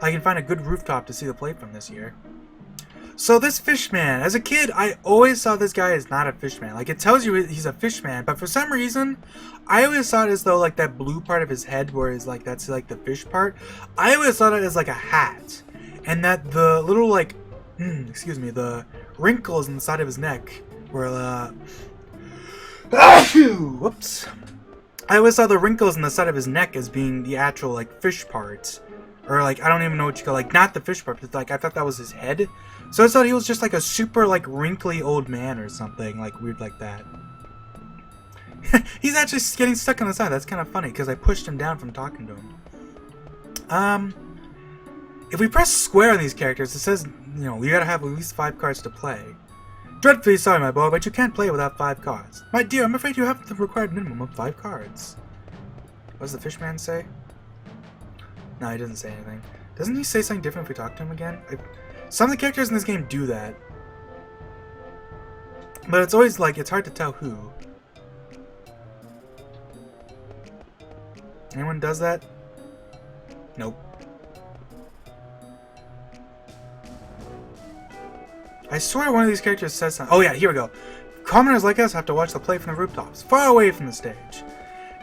I can find a good rooftop to see the play from this year. So this fishman, as a kid, I always thought this guy is not a fishman. Like, it tells you he's a fishman, but for some reason, I always thought as though, like, that blue part of his head, where is like, that's like the fish part, I always thought it as like a hat. And that the little, like, excuse me, the wrinkles on the side of his neck were, whoops. I always saw the wrinkles on the side of his neck as being the actual, like, fish part. Or, like, I don't even know what you call, like, not the fish part, but, like, I thought that was his head. So I thought he was just, like, a super, like, wrinkly old man or something, like, weird like that. He's actually getting stuck on the side. That's kind of funny, because I pushed him down from talking to him. If we press square on these characters, it says, you know, you gotta have at least 5 cards to play. Dreadfully sorry, my boy, but you can't play without 5 cards. My dear, I'm afraid you have the required minimum of 5 cards. What does the fishman say? No, he doesn't say anything. Doesn't he say something different if we talk to him again? Some of the characters in this game do that. But it's always like, it's hard to tell who. Anyone does that? Nope. I swear one of these characters says something. Oh yeah, here we go. Commoners like us have to watch the play from the rooftops, far away from the stage.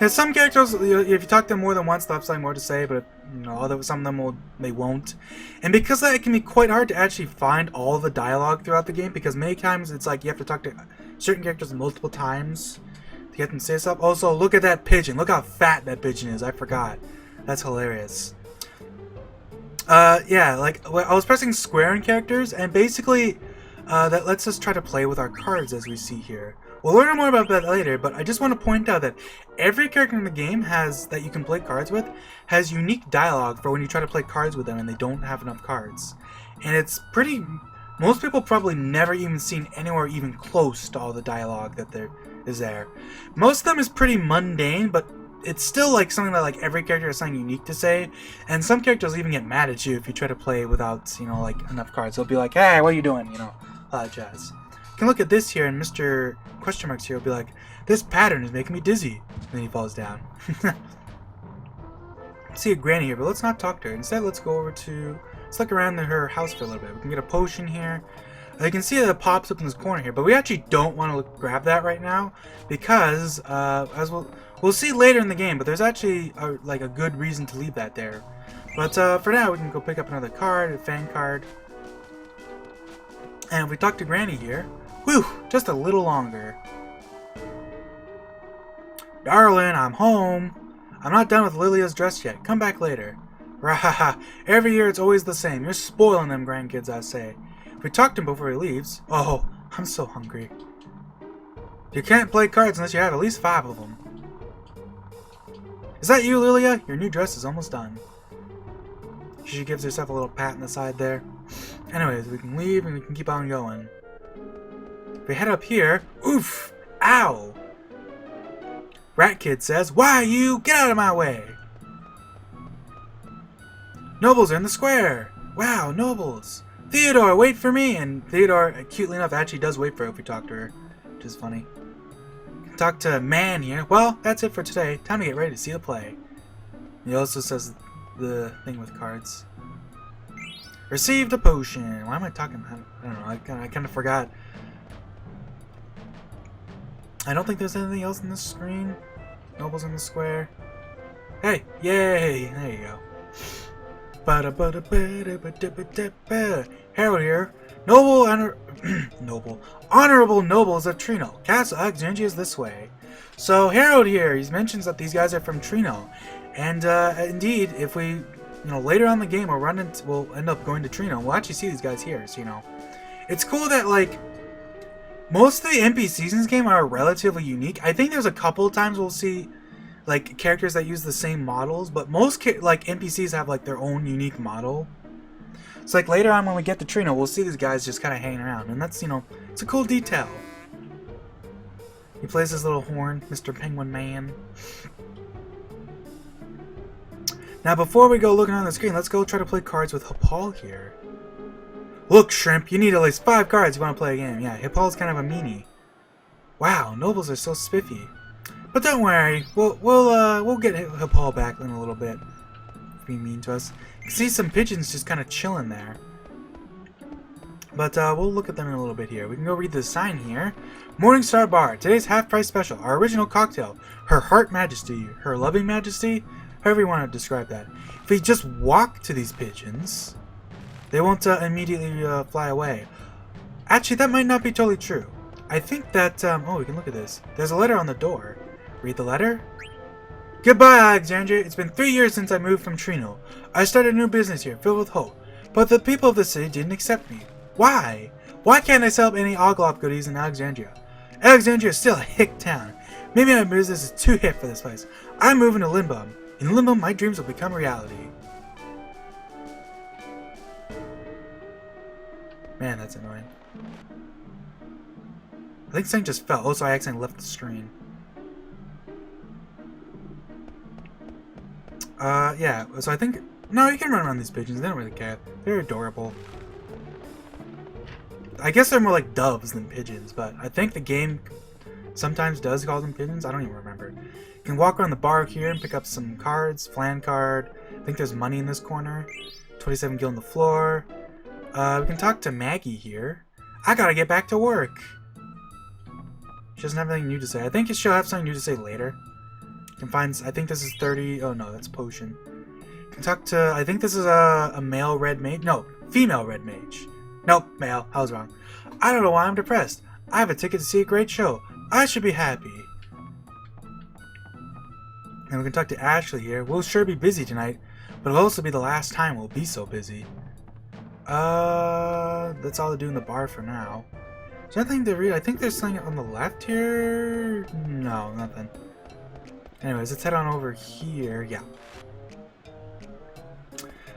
Now, some characters, if you talk to them more than once, they'll have something more to say, but you know, some of them they won't. And because of that, it can be quite hard to actually find all the dialogue throughout the game, because many times it's like you have to talk to certain characters multiple times to get them to say stuff. Also, look at that pigeon. Look how fat that pigeon is. I forgot. That's hilarious. Yeah, like, I was pressing square in characters, and basically, that lets us try to play with our cards as we see here. We'll learn more about that later, but I just want to point out that every character in the game that you can play cards with has unique dialogue for when you try to play cards with them and they don't have enough cards. And it's pretty... Most people probably never even seen anywhere even close to all the dialogue that there is there. Most of them is pretty mundane, but it's still like something that like every character has something unique to say. And some characters even get mad at you if you try to play without, you know, like enough cards. They'll be like, hey, what are you doing? You know, jazz. You can look at this here, and Mr. Question Marks here will be like, this pattern is making me dizzy. And then he falls down. See a granny here, but let's not talk to her. Instead, let's go over to... Let's look around her house for a little bit. We can get a potion here. You can see that it pops up in this corner here, but we actually don't want to grab that right now because, as we'll see later in the game, but there's actually like a good reason to leave that there. But for now, we can go pick up another card, a fan card. And if we talk to Granny here, whew, just a little longer. Darling, I'm home. I'm not done with Lilia's dress yet. Come back later. Rahaha. Every year it's always the same. You're spoiling them grandkids, I say. If we talk to him before he leaves... Oh, I'm so hungry. You can't play cards unless you have at least 5 of them. Is that you, Lilia? Your new dress is almost done. She gives herself a little pat on the side there. Anyways, we can leave and we can keep on going. If we head up here... Oof! Ow! Rat Kid says, why you? Get out of my way! Nobles are in the square! Wow, nobles! Theodore, wait for me! And Theodore, cutely enough, actually does wait for her if we talk to her. Which is funny. Talk to Man here. Well, that's it for today. Time to get ready to see the play. He also says the thing with cards. Received a potion. Why am I talking? I don't know. I kind of forgot. I don't think there's anything else in this screen. Nobles in the square. Hey! Yay! There you go. Harold here. Honorable nobles of Atrino Castle. Alexandria is this way. So Harold here, he mentions that these guys are from Atrino, and indeed, if we, later on in the game, we'll end up going to Atrino. We'll actually see these guys here. So it's cool that like most of the NPCs in this game are relatively unique. I think there's a couple of times we'll see like characters that use the same models, but most like NPCs have like their own unique model. So like later on when we get to Trino, we'll see these guys just kind of hanging around, and that's it's a cool detail. He plays his little horn, Mr. Penguin Man. Now before we go looking on the screen, let's go try to play cards with Hipal here. Look, Shrimp, you need at least 5 cards if you want to play a game. Yeah, Hipal's kind of a meanie. Wow, nobles are so spiffy. But don't worry, we'll get Hipal back in a little bit. Being mean to us. You can see some pigeons just kind of chilling there. But we'll look at them in a little bit here. We can go read the sign here. Morningstar Bar. Today's half-price special. Our original cocktail. Her Heart Majesty. Her Loving Majesty. However you want to describe that. If we just walk to these pigeons, they won't immediately fly away. Actually, that might not be totally true. I think that... oh, we can look at this. There's a letter on the door. Read the letter. Goodbye, Alexandria. It's been 3 years since I moved from Trino. I started a new business here, filled with hope. But the people of the city didn't accept me. Why? Why can't I sell up any Oglop goodies in Alexandria? Alexandria is still a hick town. Maybe my business is too hip for this place. I'm moving to Limbum. In Limbum, my dreams will become reality. Man, that's annoying. I think something just fell. Oh, so I accidentally left the screen. Yeah, so I think... No, you can run around these pigeons. They don't really care. They're adorable. I guess they're more like doves than pigeons, but I think the game sometimes does call them pigeons. I don't even remember. You can walk around the bar here and pick up some cards. Flan card. I think there's money in this corner. 27 gil on the floor. We can talk to Maggie here. I gotta get back to work. She doesn't have anything new to say. I think she'll have something new to say later. You can find... I think this is 30... Oh, no, that's potion. You can talk to... I think this is a male red mage. No, female red mage. Nope, male. I was wrong. I don't know why I'm depressed. I have a ticket to see a great show. I should be happy. And we can talk to Ashley here. We'll sure be busy tonight, but it'll also be the last time we'll be so busy. That's all to do in the bar for now. Is there anything to read? I think there's something on the left here. No, nothing. Anyways, let's head on over here. Yeah.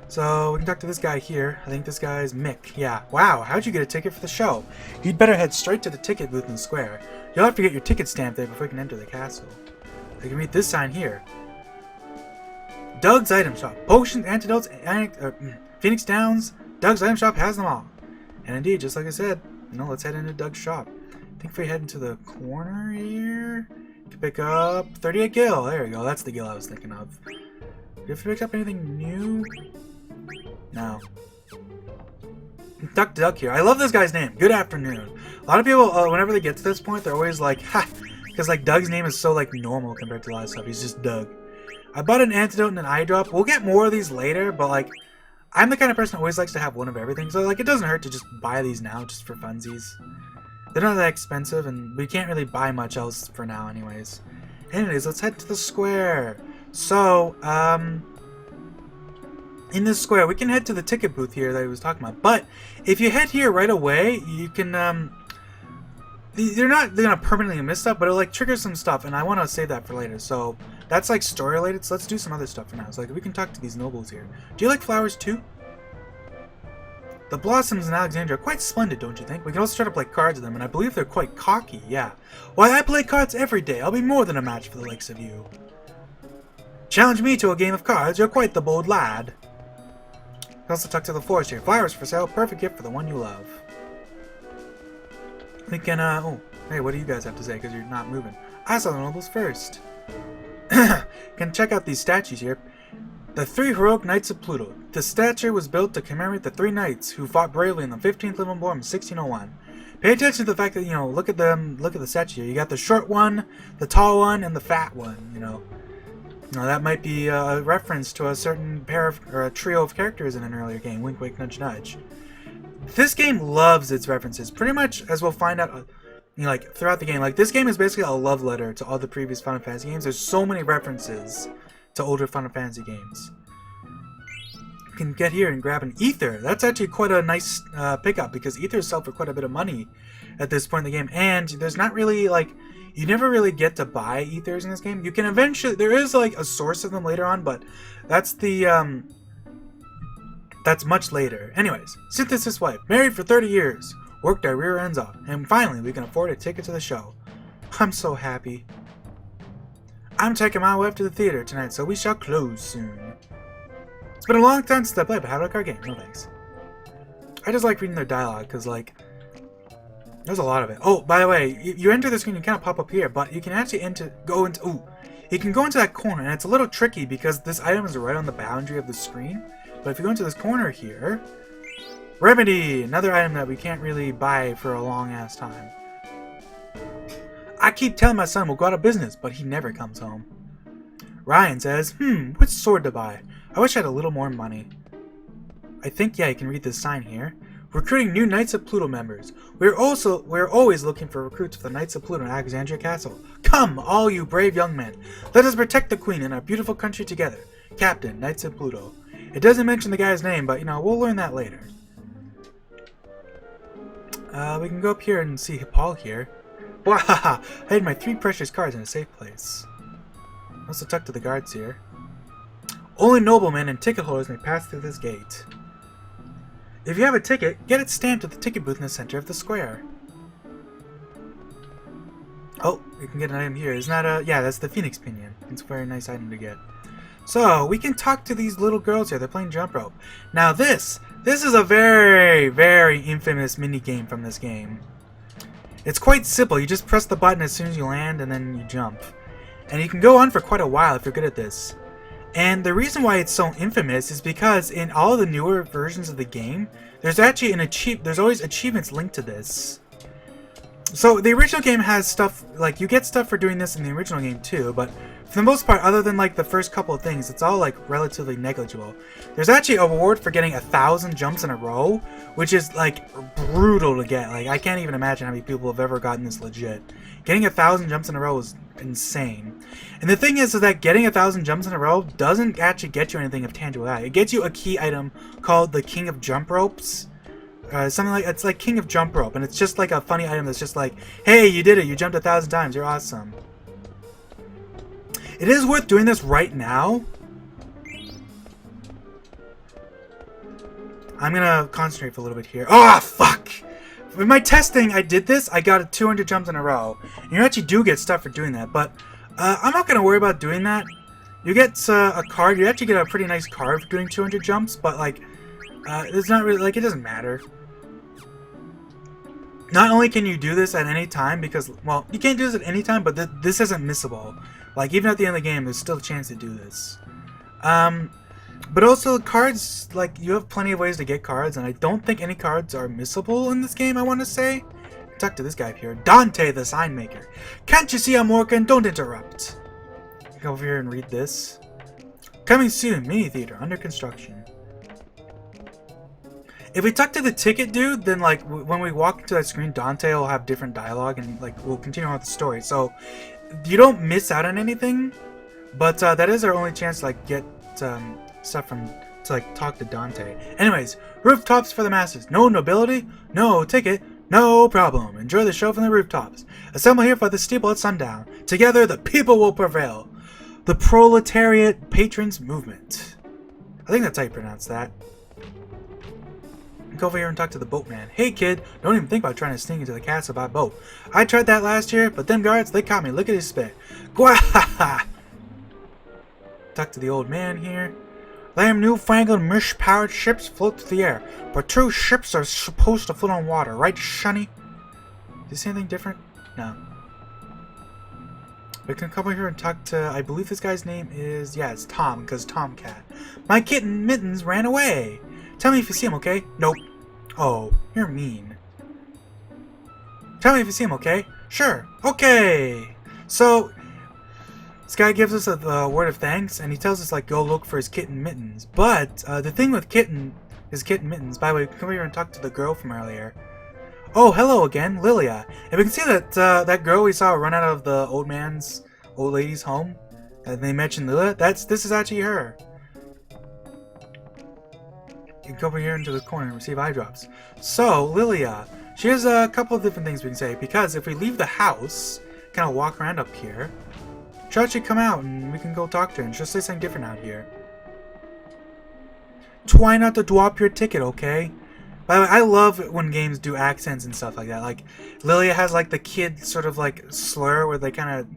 So we can talk to this guy here. I think this guy's Mick. Yeah. Wow, how'd you get a ticket for the show? You'd better head straight to the ticket booth in the square. You'll have to get your ticket stamped there before you can enter the castle. You can read this sign here. Doug's Item Shop. Potions, antidotes, Phoenix Downs. Doug's Item Shop has them all. And indeed, just like I said, let's head into Doug's shop. I think if we head into the corner here, you can pick up 38 gil. There we go. That's the gil I was thinking of. Did you pick up anything new? No. Duck here. I love this guy's name. Good afternoon. A lot of people, whenever they get to this point, they're always like, ha! Because, like, Doug's name is so, like, normal compared to a lot of stuff. He's just Doug. I bought an antidote and an eye drop. We'll get more of these later, but, like, I'm the kind of person who always likes to have one of everything. So, like, it doesn't hurt to just buy these now just for funsies. They're not that expensive, and we can't really buy much else for now anyways. Anyways, let's head to the square. So, in this square, we can head to the ticket booth here that I was talking about. But if you head here right away, you can, they're gonna permanently miss stuff, but it'll, like, trigger some stuff, and I want to save that for later. So that's, like, story related, so let's do some other stuff for now. So, like, we can talk to these nobles here. Do you like flowers too? The blossoms in Alexandria are quite splendid, don't you think? We can also try to play cards with them, and I believe they're quite cocky, yeah. Why, I play cards every day. I'll be more than a match for the likes of you. Challenge me to a game of cards. You're quite the bold lad. We can also talk to the florist here. Flowers for sale. Perfect gift for the one you love. We can, oh, hey, what do you guys have to say? Because you're not moving. I saw the nobles first. Can check out these statues here. The 3 heroic knights of Pluto. The statue was built to commemorate the 3 knights who fought bravely in the 15th Living War in 1601. Pay attention to the fact that, look at the statue here. You got the short one, the tall one, and the fat one, Now, that might be a reference to a certain pair of, or a trio of characters in an earlier game. Wink, wink, nudge, nudge. This game loves its references. Pretty much, as we'll find out, like, throughout the game. Like, this game is basically a love letter to all the previous Final Fantasy games. There's so many references to older Final Fantasy games. You can get here and grab an ether. That's actually quite a nice pickup, because ethers sell for quite a bit of money at this point in the game. And there's not really, like, you never really get to buy ethers in this game. You can eventually, there is, like, a source of them later on, but that's the, that's much later. Anyways, Synthesis wife, married for 30 years, worked our rear ends off, and finally we can afford a ticket to the show. I'm so happy. I'm taking my wife to the theater tonight, so we shall close soon. It's been a long time since I played, but how do I like our game? No thanks. I just like reading their dialogue, because, like, there's a lot of it. Oh, by the way, you enter the screen, you kind of pop up here, but you can actually you can go into that corner, and it's a little tricky because this item is right on the boundary of the screen. But if you go into this corner here, Remedy, another item that we can't really buy for a long-ass time. I keep telling my son we'll go out of business, but he never comes home. Ryan says, which sword to buy? I wish I had a little more money. I think, yeah, you can read this sign here. Recruiting new Knights of Pluto members. We're always looking for recruits for the Knights of Pluto in Alexandria Castle. Come, all you brave young men. Let us protect the Queen and our beautiful country together. Captain, Knights of Pluto. It doesn't mention the guy's name, but, we'll learn that later. We can go up here and see Paul here. Wahaha! I hid my 3 precious cards in a safe place. Also talk to the guards here. Only noblemen and ticket holders may pass through this gate. If you have a ticket, get it stamped at the ticket booth in the center of the square. Oh, you can get an item here. Isn't that yeah, that's the Phoenix Pinion. It's a very nice item to get. So, we can talk to these little girls here. They're playing jump rope. Now this is a very, very infamous mini-game from this game. It's quite simple. You just press the button as soon as you land, and then you jump. And you can go on for quite a while if you're good at this. And the reason why it's so infamous is because in all of the newer versions of the game, there's actually there's always achievements linked to this. So the original game has stuff, like, you get stuff for doing this in the original game too, but for the most part, other than, like, the first couple of things, it's all, like, relatively negligible. There's actually a reward for getting 1,000 jumps in a row, which is, like, brutal to get. Like, I can't even imagine how many people have ever gotten this legit. getting 1,000 jumps in a row is insane. And the thing is that getting 1,000 jumps in a row doesn't actually get you anything of tangible value. It gets you a key item called the King of Jump Ropes. Something like, it's like King of Jump Rope, and it's just like a funny item that's just like, hey, you did it, you jumped 1,000 times, you're awesome. It is worth doing this right now. I'm gonna concentrate for a little bit here. Oh, fuck! With my testing, I did this, I got 200 jumps in a row. And you actually do get stuff for doing that, but I'm not gonna worry about doing that. You get a card, you actually get a pretty nice card for doing 200 jumps, but like, it's not really, like, it doesn't matter. Not only can you do this at any time, because, well, you can't do this at any time, but this isn't missable. Like, even at the end of the game, there's still a chance to do this. But also, cards, like, you have plenty of ways to get cards, and I don't think any cards are missable in this game, I want to say. Talk to this guy up here. Dante, the sign maker. Can't you see I'm working? Don't interrupt. Go over here and read this. Coming soon, mini theater, under construction. If we talk to the ticket dude, then like when we walk into that screen, Dante will have different dialogue and like we'll continue on with the story. So you don't miss out on anything, but that is our only chance to like get stuff to like talk to Dante. Anyways, rooftops for the masses. No nobility, no ticket, no problem. Enjoy the show from the rooftops. Assemble here for the steeple at sundown. Together, the people will prevail. The proletariat patrons movement. I think that's how you pronounce that. Go over here and talk to the boatman. Hey kid, don't even think about trying to sneak into the castle by boat. I tried that last year, but them guards, they caught me. Look at his spit. Gwahaha! Talk to the old man here. Them newfangled mish-powered ships float through the air, but true ships are supposed to float on water, right, Shunny? Did you say anything different? No. We can come over here and talk to, I believe this guy's name is, yeah, it's Tom, because Tomcat. My kitten Mittens ran away. Tell me if you see him, okay? Nope. Oh, you're mean. Tell me if you see him, okay? Sure. Okay. So, this guy gives us a word of thanks, and he tells us, like, go look for his kitten Mittens. But, the thing with his kitten Mittens, by the way, come over here and talk to the girl from earlier. Oh, hello again, Lilia. And we can see that, that girl we saw run out of the old lady's home, and they mentioned Lilia, this is actually her. You can come over here into the corner and receive eye drops. So, Lilia, she has a couple of different things we can say, because if we leave the house, kind of walk around up here, she'll actually come out and we can go talk to her, and she'll say something different out here. Try not to drop your ticket, okay? By the way, I love when games do accents and stuff like that. Like, Lilia has like the kid sort of like slur where they kind of,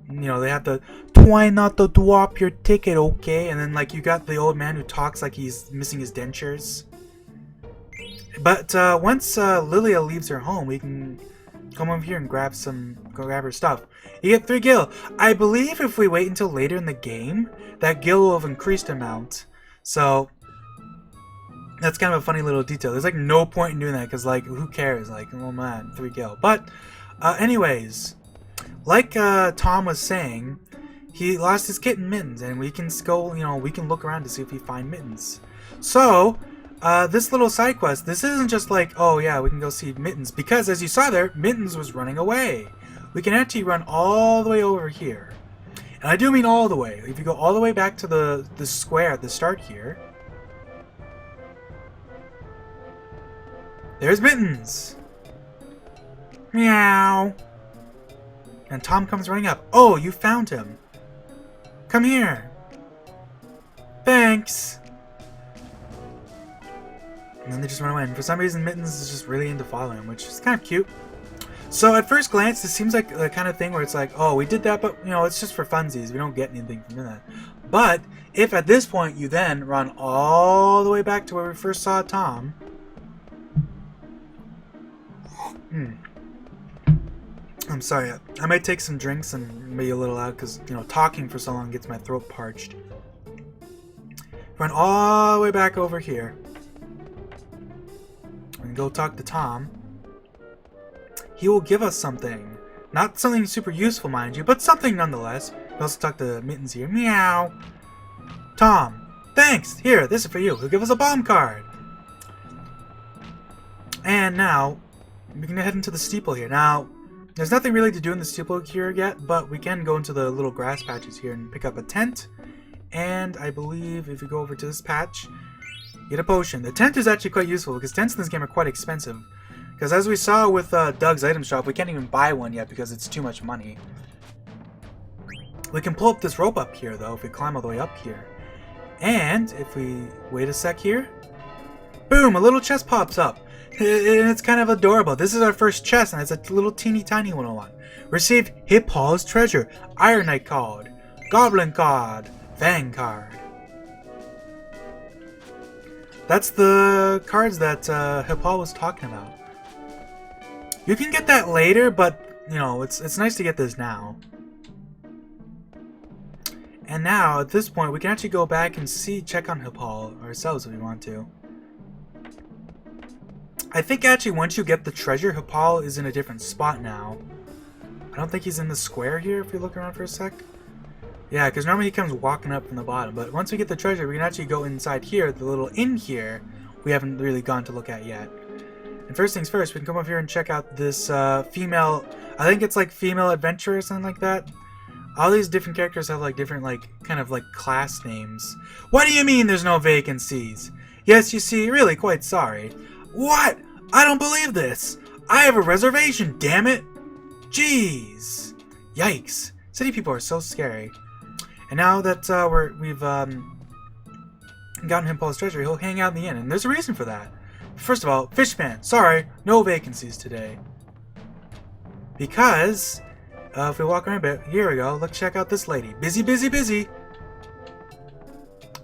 you know, they have to try not to drop your ticket, okay? And then like you got the old man who talks like he's missing his dentures. But once Lilia leaves her home, we can come over here and grab her stuff. You get 3 gil. I believe if we wait until later in the game, that gil will have increased amount. So that's kind of a funny little detail. There's like no point in doing that because like who cares? Like, oh man, 3 gil. But anyways, like Tom was saying, he lost his kitten Mittens, and we can go, you know, we can look around to see if we find Mittens. So this little side quest, this isn't just like, oh yeah, we can go see Mittens, because as you saw there, Mittens was running away. We can actually run all the way over here, and I do mean all the way. If you go all the way back to the square at the start here, there's Mittens. Meow. And Tom comes running up. Oh, you found him. Come here. Thanks. And then they just run away. And for some reason, Mittens is just really into following him, which is kind of cute. So at first glance, this seems like the kind of thing where it's like, oh, we did that, but you know, it's just for funsies. We don't get anything from that. But if at this point you then run all the way back to where we first saw Tom. I'm sorry, I might take some drinks and be a little loud because, you know, talking for so long gets my throat parched. Run all the way back over here. And go talk to Tom. He will give us something. Not something super useful, mind you, but something nonetheless. We also talk to Mittens here. Meow. Tom, thanks! Here, this is for you. He'll give us a bomb card. And now, we can head into the steeple here. Now, There's nothing really to do in the steelbook here yet, but we can go into the little grass patches here and pick up a tent. And I believe if you go over to this patch, get a potion. The tent is actually quite useful because tents in this game are quite expensive. Because as we saw with Doug's item shop, we can't even buy one yet because it's too much money. We can pull up this rope up here though if we climb all the way up here. And if we wait a sec here, boom, a little chest pops up. And it's kind of adorable. This is our first chest, and it's a little teeny tiny 101. Received Hip Hall's treasure, Iron Knight card, Goblin card, Fang card. That's the cards that Hip Hall was talking about. You can get that later, but you know it's nice to get this now. And now at this point, we can actually go back and check on Hip Hall ourselves if we want to. I think actually once you get the treasure, Hip Hall is in a different spot now. I don't think he's in the square here if you look around for a sec. Yeah, because normally he comes walking up from the bottom. But once we get the treasure, we can actually go inside here, the little inn here, we haven't really gone to look at yet. And first things first, we can come over here and check out this female, I think it's like female adventurer or something like that. All these different characters have like different kind of class names. What do you mean there's no vacancies? Yes, you see, really quite sorry. What? I don't believe this. I have a reservation, damn it. Jeez. Yikes. City people are so scary. And now that we've gotten him Paul's treasure, he'll hang out in the inn. And there's a reason for that. First of all, Fishman, sorry, no vacancies today. Because, if we walk around a bit, here we go, let's check out this lady. Busy, busy, busy.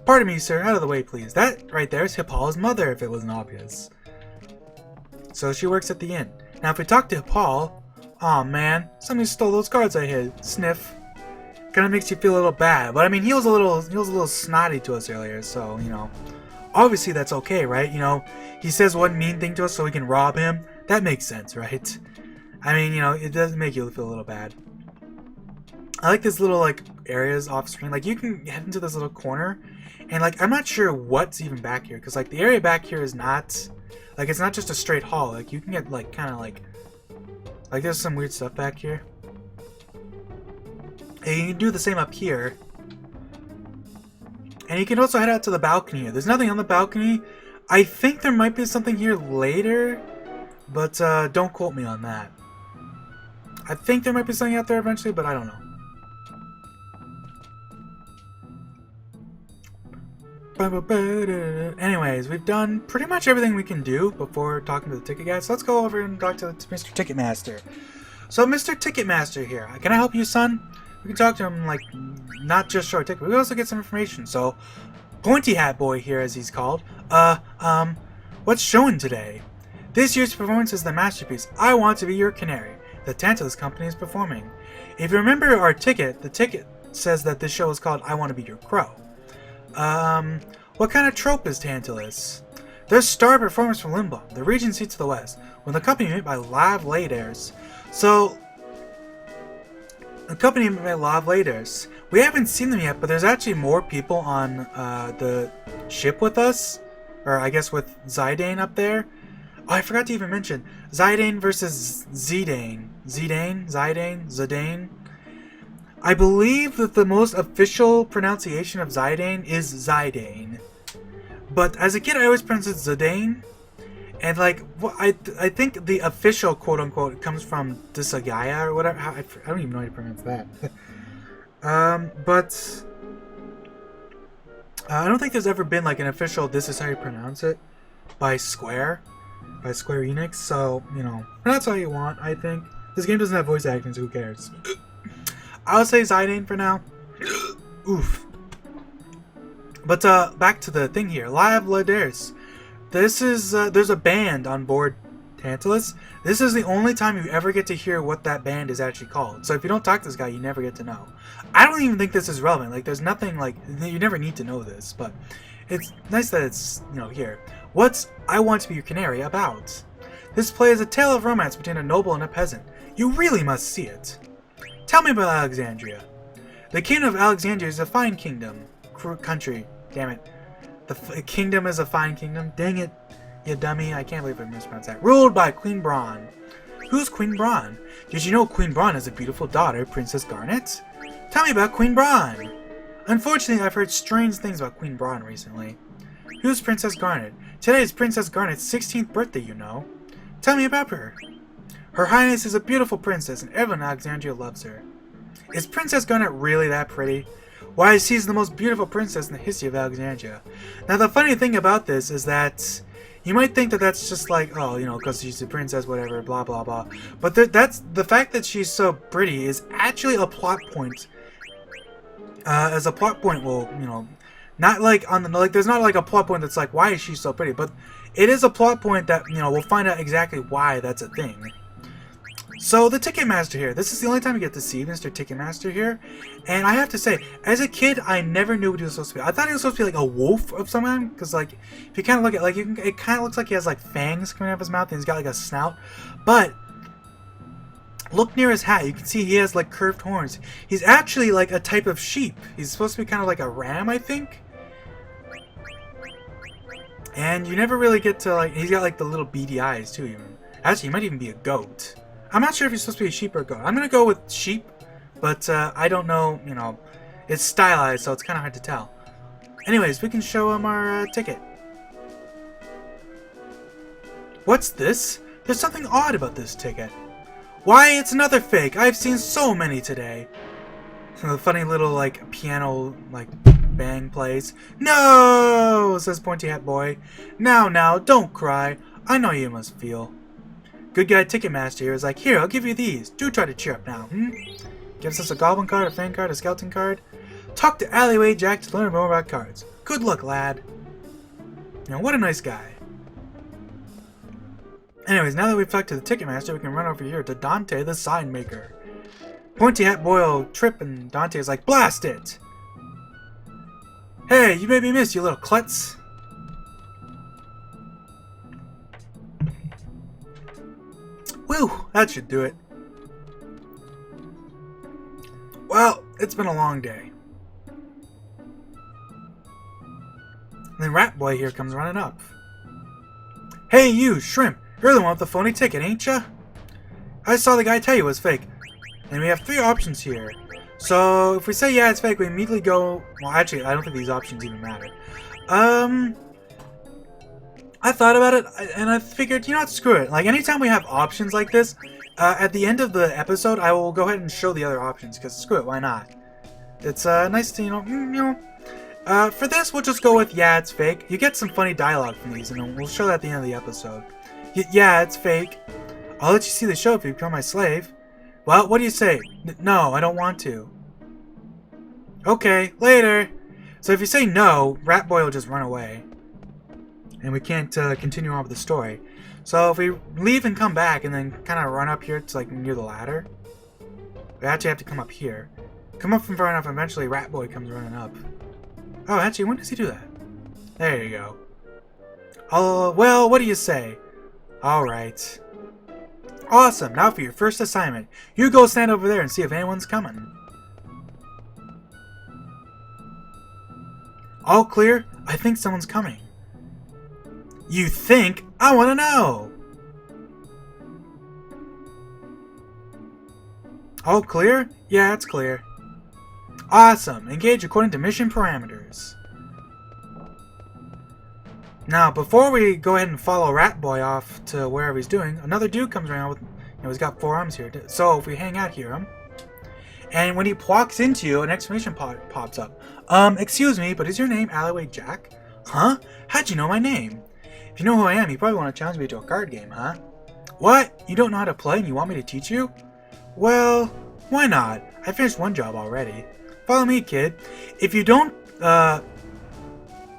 Pardon me, sir, out of the way, please. That right there is Hip Hall's mother, if it wasn't obvious. So she works at the inn. Now if we talk to Hip Hall, aw man, somebody stole those cards I hid. Sniff. Kinda makes you feel a little bad. But I mean he was a little snotty to us earlier, so you know. Obviously that's okay, right? You know, he says one mean thing to us so we can rob him. That makes sense, right? I mean, you know, it doesn't make you feel a little bad. I like these little areas off screen. Like you can head into this little corner and I'm not sure what's even back here, because the area back here is not it's not just a straight hall. You can get there's some weird stuff back here. And you can do the same up here. And you can also head out to the balcony here. There's nothing on the balcony. I think there might be something here later, but don't quote me on that. I think there might be something out there eventually, but I don't know. Anyways, we've done pretty much everything we can do before talking to the ticket guy. So let's go over and talk to Mr. Ticketmaster. So Mr. Ticketmaster here, can I help you, son? We can talk to him not just short ticket, but we can also get some information. So Pointy Hat Boy here, as he's called. What's showing today? This year's performance is the masterpiece. I Want to Be Your Canary. The Tantalus Company is performing. If you remember our ticket, the ticket says that this show is called I Want to Be Your Crow. What kind of trope is Tantalus? There's star performers from Limbom, the Regency to the west, with the company made by Lavladers. So, the company made by Lavladers. We haven't seen them yet, but there's actually more people on the ship with us, or I guess with Zidane up there. Oh, I forgot to even mention Zidane versus Zidane. Zidane. I believe that the most official pronunciation of Zidane is Zidane. But as a kid, I always pronounced it Zidane. And I think the official quote-unquote comes from Disagaya or whatever. I don't even know how to pronounce that. But I don't think there's ever been an official this is how you pronounce it by Square Enix. So, you know, pronounce how you want, I think. This game doesn't have voice acting, so who cares? I'll say Zidane for now. Oof. But back to the thing here. Lavladers. This is there's a band on board Tantalus. This is the only time you ever get to hear what that band is actually called. So if you don't talk to this guy, you never get to know. I don't even think this is relevant. There's nothing you never need to know this, but it's nice that it's, you know, here. What's I Want to Be Your Canary about? This play is a tale of romance between a noble and a peasant. You really must see it. Tell me about Alexandria. The kingdom of Alexandria is a fine kingdom. Country. Damn it. The kingdom is a fine kingdom. Dang it, you dummy. I can't believe I mispronounced that. Ruled by Queen Braun. Who's Queen Braun? Did you know Queen Braun has a beautiful daughter, Princess Garnet? Tell me about Queen Braun! Unfortunately, I've heard strange things about Queen Braun recently. Who's Princess Garnet? Today is Princess Garnet's 16th birthday, you know. Tell me about her. Her Highness is a beautiful princess, and everyone in Alexandria loves her. Is Princess Garnet really that pretty? Why, she's the most beautiful princess in the history of Alexandria. Now, the funny thing about this is that you might think that that's just like, oh, you know, because she's a princess, whatever, blah, blah, blah. But that's the fact that she's so pretty is actually a plot point. As a plot point will, you know, not like on the, like, there's not like a plot point that's like, why is she so pretty? But it is a plot point that, you know, we'll find out exactly why that's a thing. So, the Ticketmaster here. This is the only time you get to see Mr. Ticketmaster here. And I have to say, as a kid, I never knew what he was supposed to be. I thought he was supposed to be like a wolf of some kind. Because, like, if you kind of look at, like, it kind of looks like he has, like, fangs coming out of his mouth. And he's got, like, a snout. But look near his hat. You can see he has, like, curved horns. He's actually, like, a type of sheep. He's supposed to be kind of like a ram, I think. And you never really get to, like, he's got, like, the little beady eyes, too, even. Actually, he might even be a goat. I'm not sure if he's supposed to be a sheep or a goat. I'm going to go with sheep, but I don't know, you know. It's stylized, so it's kind of hard to tell. Anyways, we can show him our ticket. What's this? There's something odd about this ticket. Why, it's another fake. I've seen so many today. The funny little, like, piano, like, bang plays. No, says Pointy Hat Boy. Now, don't cry. I know you must feel. Good guy Ticketmaster here is like, here, I'll give you these. Do try to cheer up now, Gives us a goblin card, a fan card, a skeleton card. Talk to Alleyway Jack to learn more about cards. Good luck, lad. You know, what a nice guy. Anyways, now that we've talked to the Ticketmaster, we can run over here to Dante the Sign Maker. Pointy Hat Boy will trip and Dante is like, blast it! Hey, you made me miss, you little klutz. Whew, that should do it. Well, it's been a long day. And then Rat Boy here comes running up. Hey you, Shrimp, you're the one with the phony ticket, ain't ya? I saw the guy tell you it was fake. And we have 3 options here. So, if we say yeah, it's fake, we immediately go... Well, actually, I don't think these options even matter. I thought about it, and I figured, you know what, screw it. Like, anytime we have options like this, at the end of the episode, I will go ahead and show the other options, because screw it, why not? It's, nice to, you know, for this, we'll just go with, yeah, it's fake. You get some funny dialogue from these, and we'll show that at the end of the episode. Yeah, it's fake. I'll let you see the show if you become my slave. Well, what do you say? No, I don't want to. Okay, later. So if you say no, Rat Boy will just run away. And we can't continue on with the story. So if we leave and come back and then kind of run up here to like near the ladder, we actually have to come up here. Come up from far enough, and eventually Rat Boy comes running up. Oh, actually, when does he do that? There you go. Oh, well, what do you say? Alright. Awesome, now for your first assignment. You go stand over there and see if anyone's coming. All clear? I think someone's coming. You think? I want to know! All clear? Yeah, it's clear. Awesome! Engage according to mission parameters. Now, before we go ahead and follow Rat Boy off to wherever he's doing, another dude comes around with, you know, he's got 4 arms here. So if we hang out here, and when he walks into you, an exclamation pops up. Excuse me, but is your name Alleyway Jack? Huh? How'd you know my name? If you know who I am, you probably want to challenge me to a card game, huh? What? You don't know how to play and you want me to teach you? Well, why not? I finished one job already. Follow me, kid. If you don't,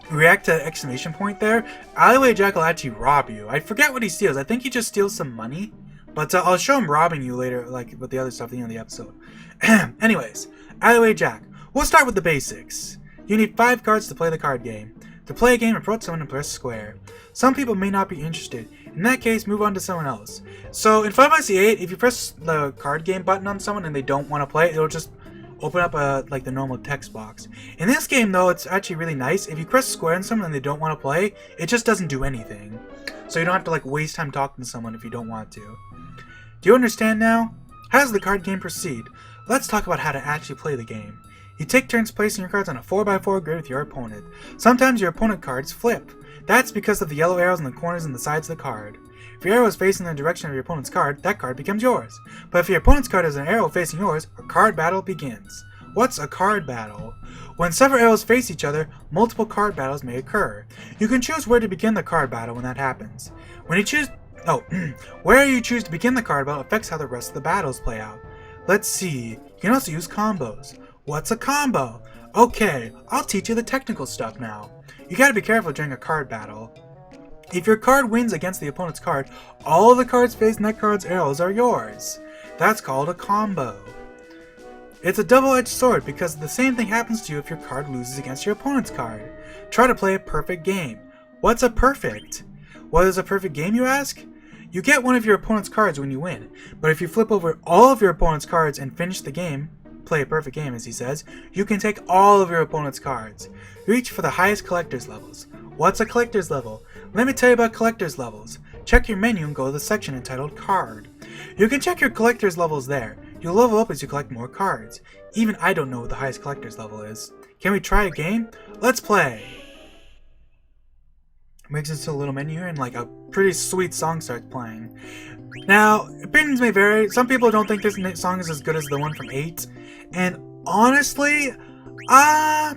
react to the exclamation point there, Alleyway Jack will actually rob you. I forget what he steals. I think he just steals some money. But I'll show him robbing you later, like with the other stuff at the end of the episode. Anyways, Alleyway Jack. We'll start with the basics. You need 5 cards to play the card game. To play a game, approach someone and press square. Some people may not be interested. In that case, move on to someone else. So in 5x8, if you press the card game button on someone and they don't want to play, it'll just open up like the normal text box. In this game though, it's actually really nice. If you press square on someone and they don't want to play, it just doesn't do anything. So you don't have to like waste time talking to someone if you don't want to. Do you understand now? How does the card game proceed? Let's talk about how to actually play the game. You take turns placing your cards on a 4x4 grid with your opponent. Sometimes your opponent cards flip. That's because of the yellow arrows in the corners and the sides of the card. If your arrow is facing the direction of your opponent's card, that card becomes yours. But if your opponent's card has an arrow facing yours, a card battle begins. What's a card battle? When several arrows face each other, multiple card battles may occur. You can choose where to begin the card battle when that happens. When you choose... where you choose to begin the card battle affects how the rest of the battles play out. Let's see. You can also use combos. What's a combo? Okay, I'll teach you the technical stuff now. You gotta be careful during a card battle. If your card wins against the opponent's card, all of the cards facing that card's arrows are yours. That's called a combo. It's a double-edged sword because the same thing happens to you if your card loses against your opponent's card. Try to play a perfect game. What's a perfect? What is a perfect game, you ask? You get one of your opponent's cards when you win, but if you flip over all of your opponent's cards and finish the game, play a perfect game as he says, you can take all of your opponent's cards. Reach for the highest collector's levels. What's a collector's level? Let me tell you about collector's levels. Check your menu and go to the section entitled Card. You can check your collector's levels there. You'll level up as you collect more cards. Even I don't know what the highest collector's level is. Can we try a game? Let's play! Makes it to a little menu here and like a pretty sweet song starts playing. Now, opinions may vary. Some people don't think this song is as good as the one from 8. And honestly, I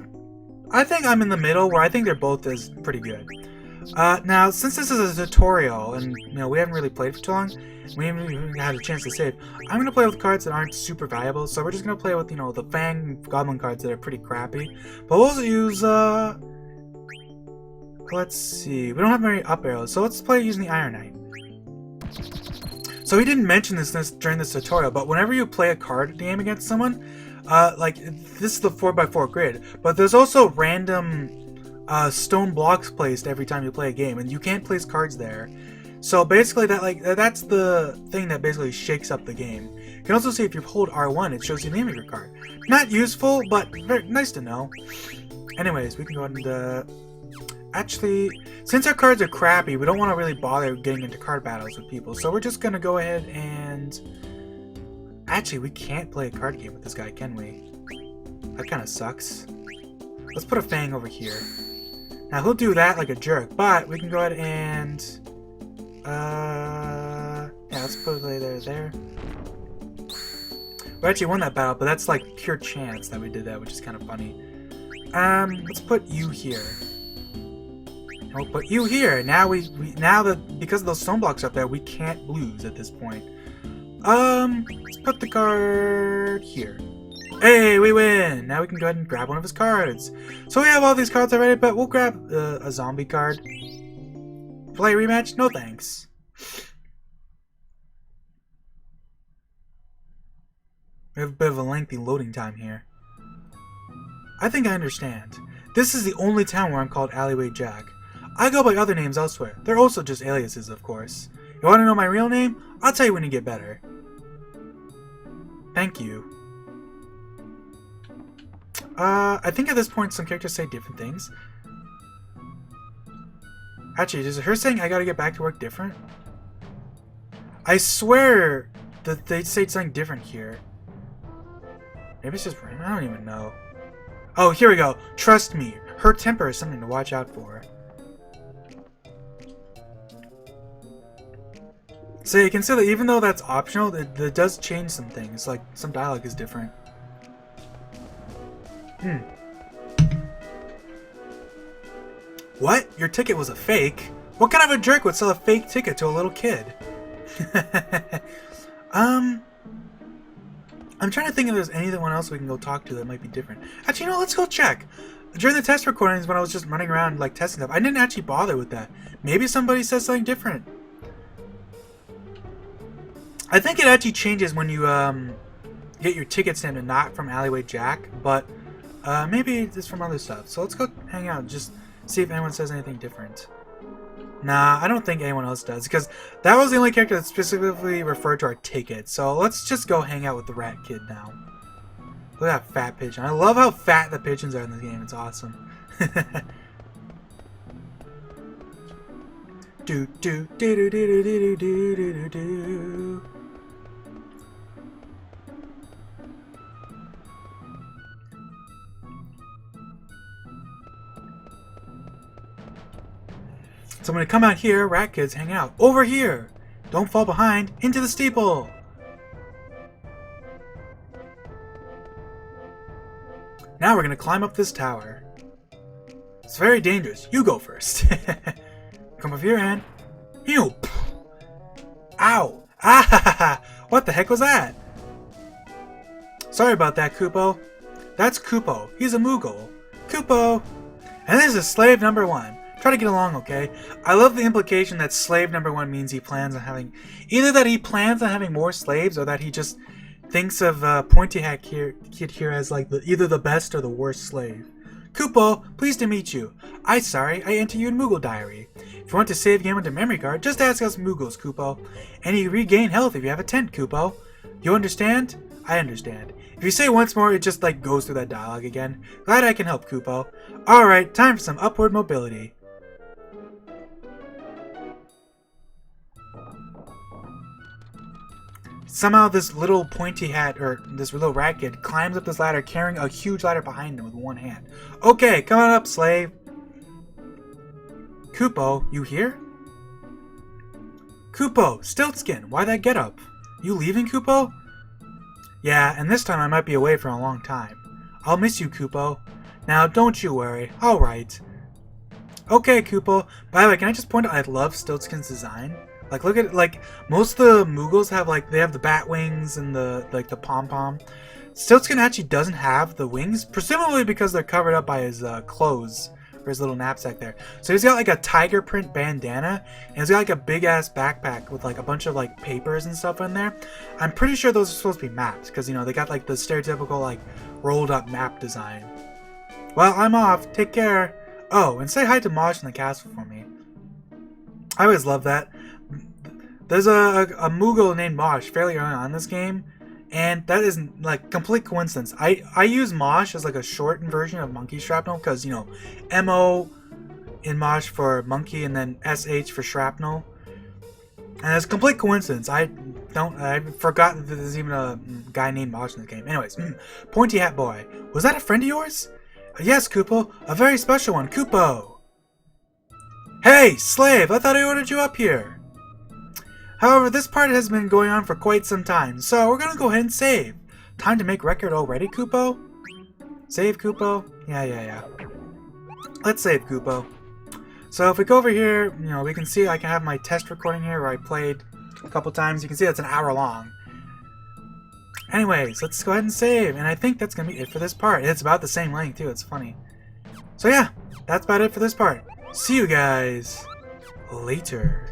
think I'm in the middle where I think they're both as pretty good. Now, since this is a tutorial and we haven't really played for too long, we haven't even had a chance to save, I'm going to play with cards that aren't super valuable. So we're just going to play with, the Fang Goblin cards that are pretty crappy. But we'll also use, let's see, we don't have very up arrows, so let's play using the Iron Knight. So we didn't mention this during this tutorial, but whenever you play a card game against someone, like this is the 4x4 grid, but there's also random stone blocks placed every time you play a game, and you can't place cards there. So basically that's the thing that basically shakes up the game. You can also see if you hold R1, it shows you the name of your card. Not useful, but very nice to know. Anyways, we can go ahead and actually, since our cards are crappy, we don't want to really bother getting into card battles with people, so we're just gonna go ahead and... Actually, we can't play a card game with this guy, can we? That kind of sucks. Let's put a Fang over here. Now, he'll do that like a jerk, but we can go ahead and... yeah, let's put it there. We actually won that battle, but that's like pure chance that we did that, which is kind of funny. Let's put you here. We'll put you here. Now now that because of those stone blocks up there, we can't lose at this point. Let's put the card here. Hey, we win! Now we can go ahead and grab one of his cards. So we have all these cards already, but we'll grab a zombie card. Play rematch? No thanks. We have a bit of a lengthy loading time here. I think I understand. This is the only town where I'm called Alleyway Jack. I go by other names elsewhere. They're also just aliases, of course. You want to know my real name? I'll tell you when you get better. Thank you. I think at this point some characters say different things. Actually, is her saying I gotta get back to work different? I swear that they say something different here. Maybe it's just random? I don't even know. Oh, here we go. Trust me, her temper is something to watch out for. So you can see that even though that's optional, it does change some things. Like, some dialogue is different. What? Your ticket was a fake? What kind of a jerk would sell a fake ticket to a little kid? I'm trying to think if there's anyone else we can go talk to that might be different. Actually, let's go check. During the test recordings when I was just running around like testing stuff, I didn't actually bother with that. Maybe somebody says something different. I think it actually changes when you get your ticket stamped and not from Alleyway Jack, but maybe it's from other stuff. So let's go hang out and just see if anyone says anything different. Nah, I don't think anyone else does, because that was the only character that specifically referred to our ticket. So let's just go hang out with the rat kid now. Look at that fat pigeon. I love how fat the pigeons are in this game. It's awesome. do do do do do do do do do do. So when you come out here, rat kids hang out. Over here! Don't fall behind. Into the steeple! Now we're gonna climb up this tower. It's very dangerous. You go first. Come over here and... Ew! Ow! Ah! What the heck was that? Sorry about that, Kupo. That's Kupo. He's a Moogle. Kupo! And this is slave number 1. Try to get along, okay? I love the implication that slave number 1 means he plans on having... Either that he plans on having more slaves, or that he just thinks of Pointy Hat Kid here as like either the best or the worst slave. Kupo, pleased to meet you. I enter you in Moogle Diary. If you want to save game into memory card, just ask us Moogles, Kupo. And you regain health if you have a tent, Kupo. You understand? I understand. If you say once more, it just like goes through that dialogue again. Glad I can help, Kupo. Alright, time for some upward mobility. Somehow this little pointy hat, or this little rat kid, climbs up this ladder carrying a huge ladder behind him with one hand. Okay, come on up, slave. Kupo, you here? Kupo, Stiltskin, why that getup? You leaving, Kupo? Yeah, and this time I might be away for a long time. I'll miss you, Kupo. Now, don't you worry. Alright. Okay, Kupo. By the way, can I just point out I love Stiltskin's design? Like, look at, like, most of the Moogles have, like, they have the bat wings and the, like, the pom-pom. Stiltskin actually doesn't have the wings, presumably because they're covered up by his clothes, or his little knapsack there. So he's got, like, a tiger print bandana, and he's got, like, a big-ass backpack with, like, a bunch of, like, papers and stuff in there. I'm pretty sure those are supposed to be maps, because, you know, they got, like, the stereotypical, like, rolled-up map design. Well, I'm off. Take care. Oh, and say hi to Mosh in the castle for me. I always love that. There's a Moogle named Mosh fairly early on in this game, and that is like complete coincidence. I use Mosh as like a shortened version of Monkey Shrapnel because, you know, M-O in Mosh for monkey and then S-H for shrapnel. And it's a complete coincidence. I forgot that there's even a guy named Mosh in the game. Anyways, Pointy Hat Boy. Was that a friend of yours? Yes, Kupo. A very special one, Kupo. Hey, slave! I thought I ordered you up here. However, this part has been going on for quite some time, so we're gonna go ahead and save. Time to make record already, Kupo? Save, Kupo? Yeah. Let's save, Kupo. So if we go over here, you know, we can see I can have my test recording here where I played a couple times. You can see that's an hour long. Anyways, let's go ahead and save, and I think that's gonna be it for this part. It's about the same length too, it's funny. So yeah, that's about it for this part. See you guys later.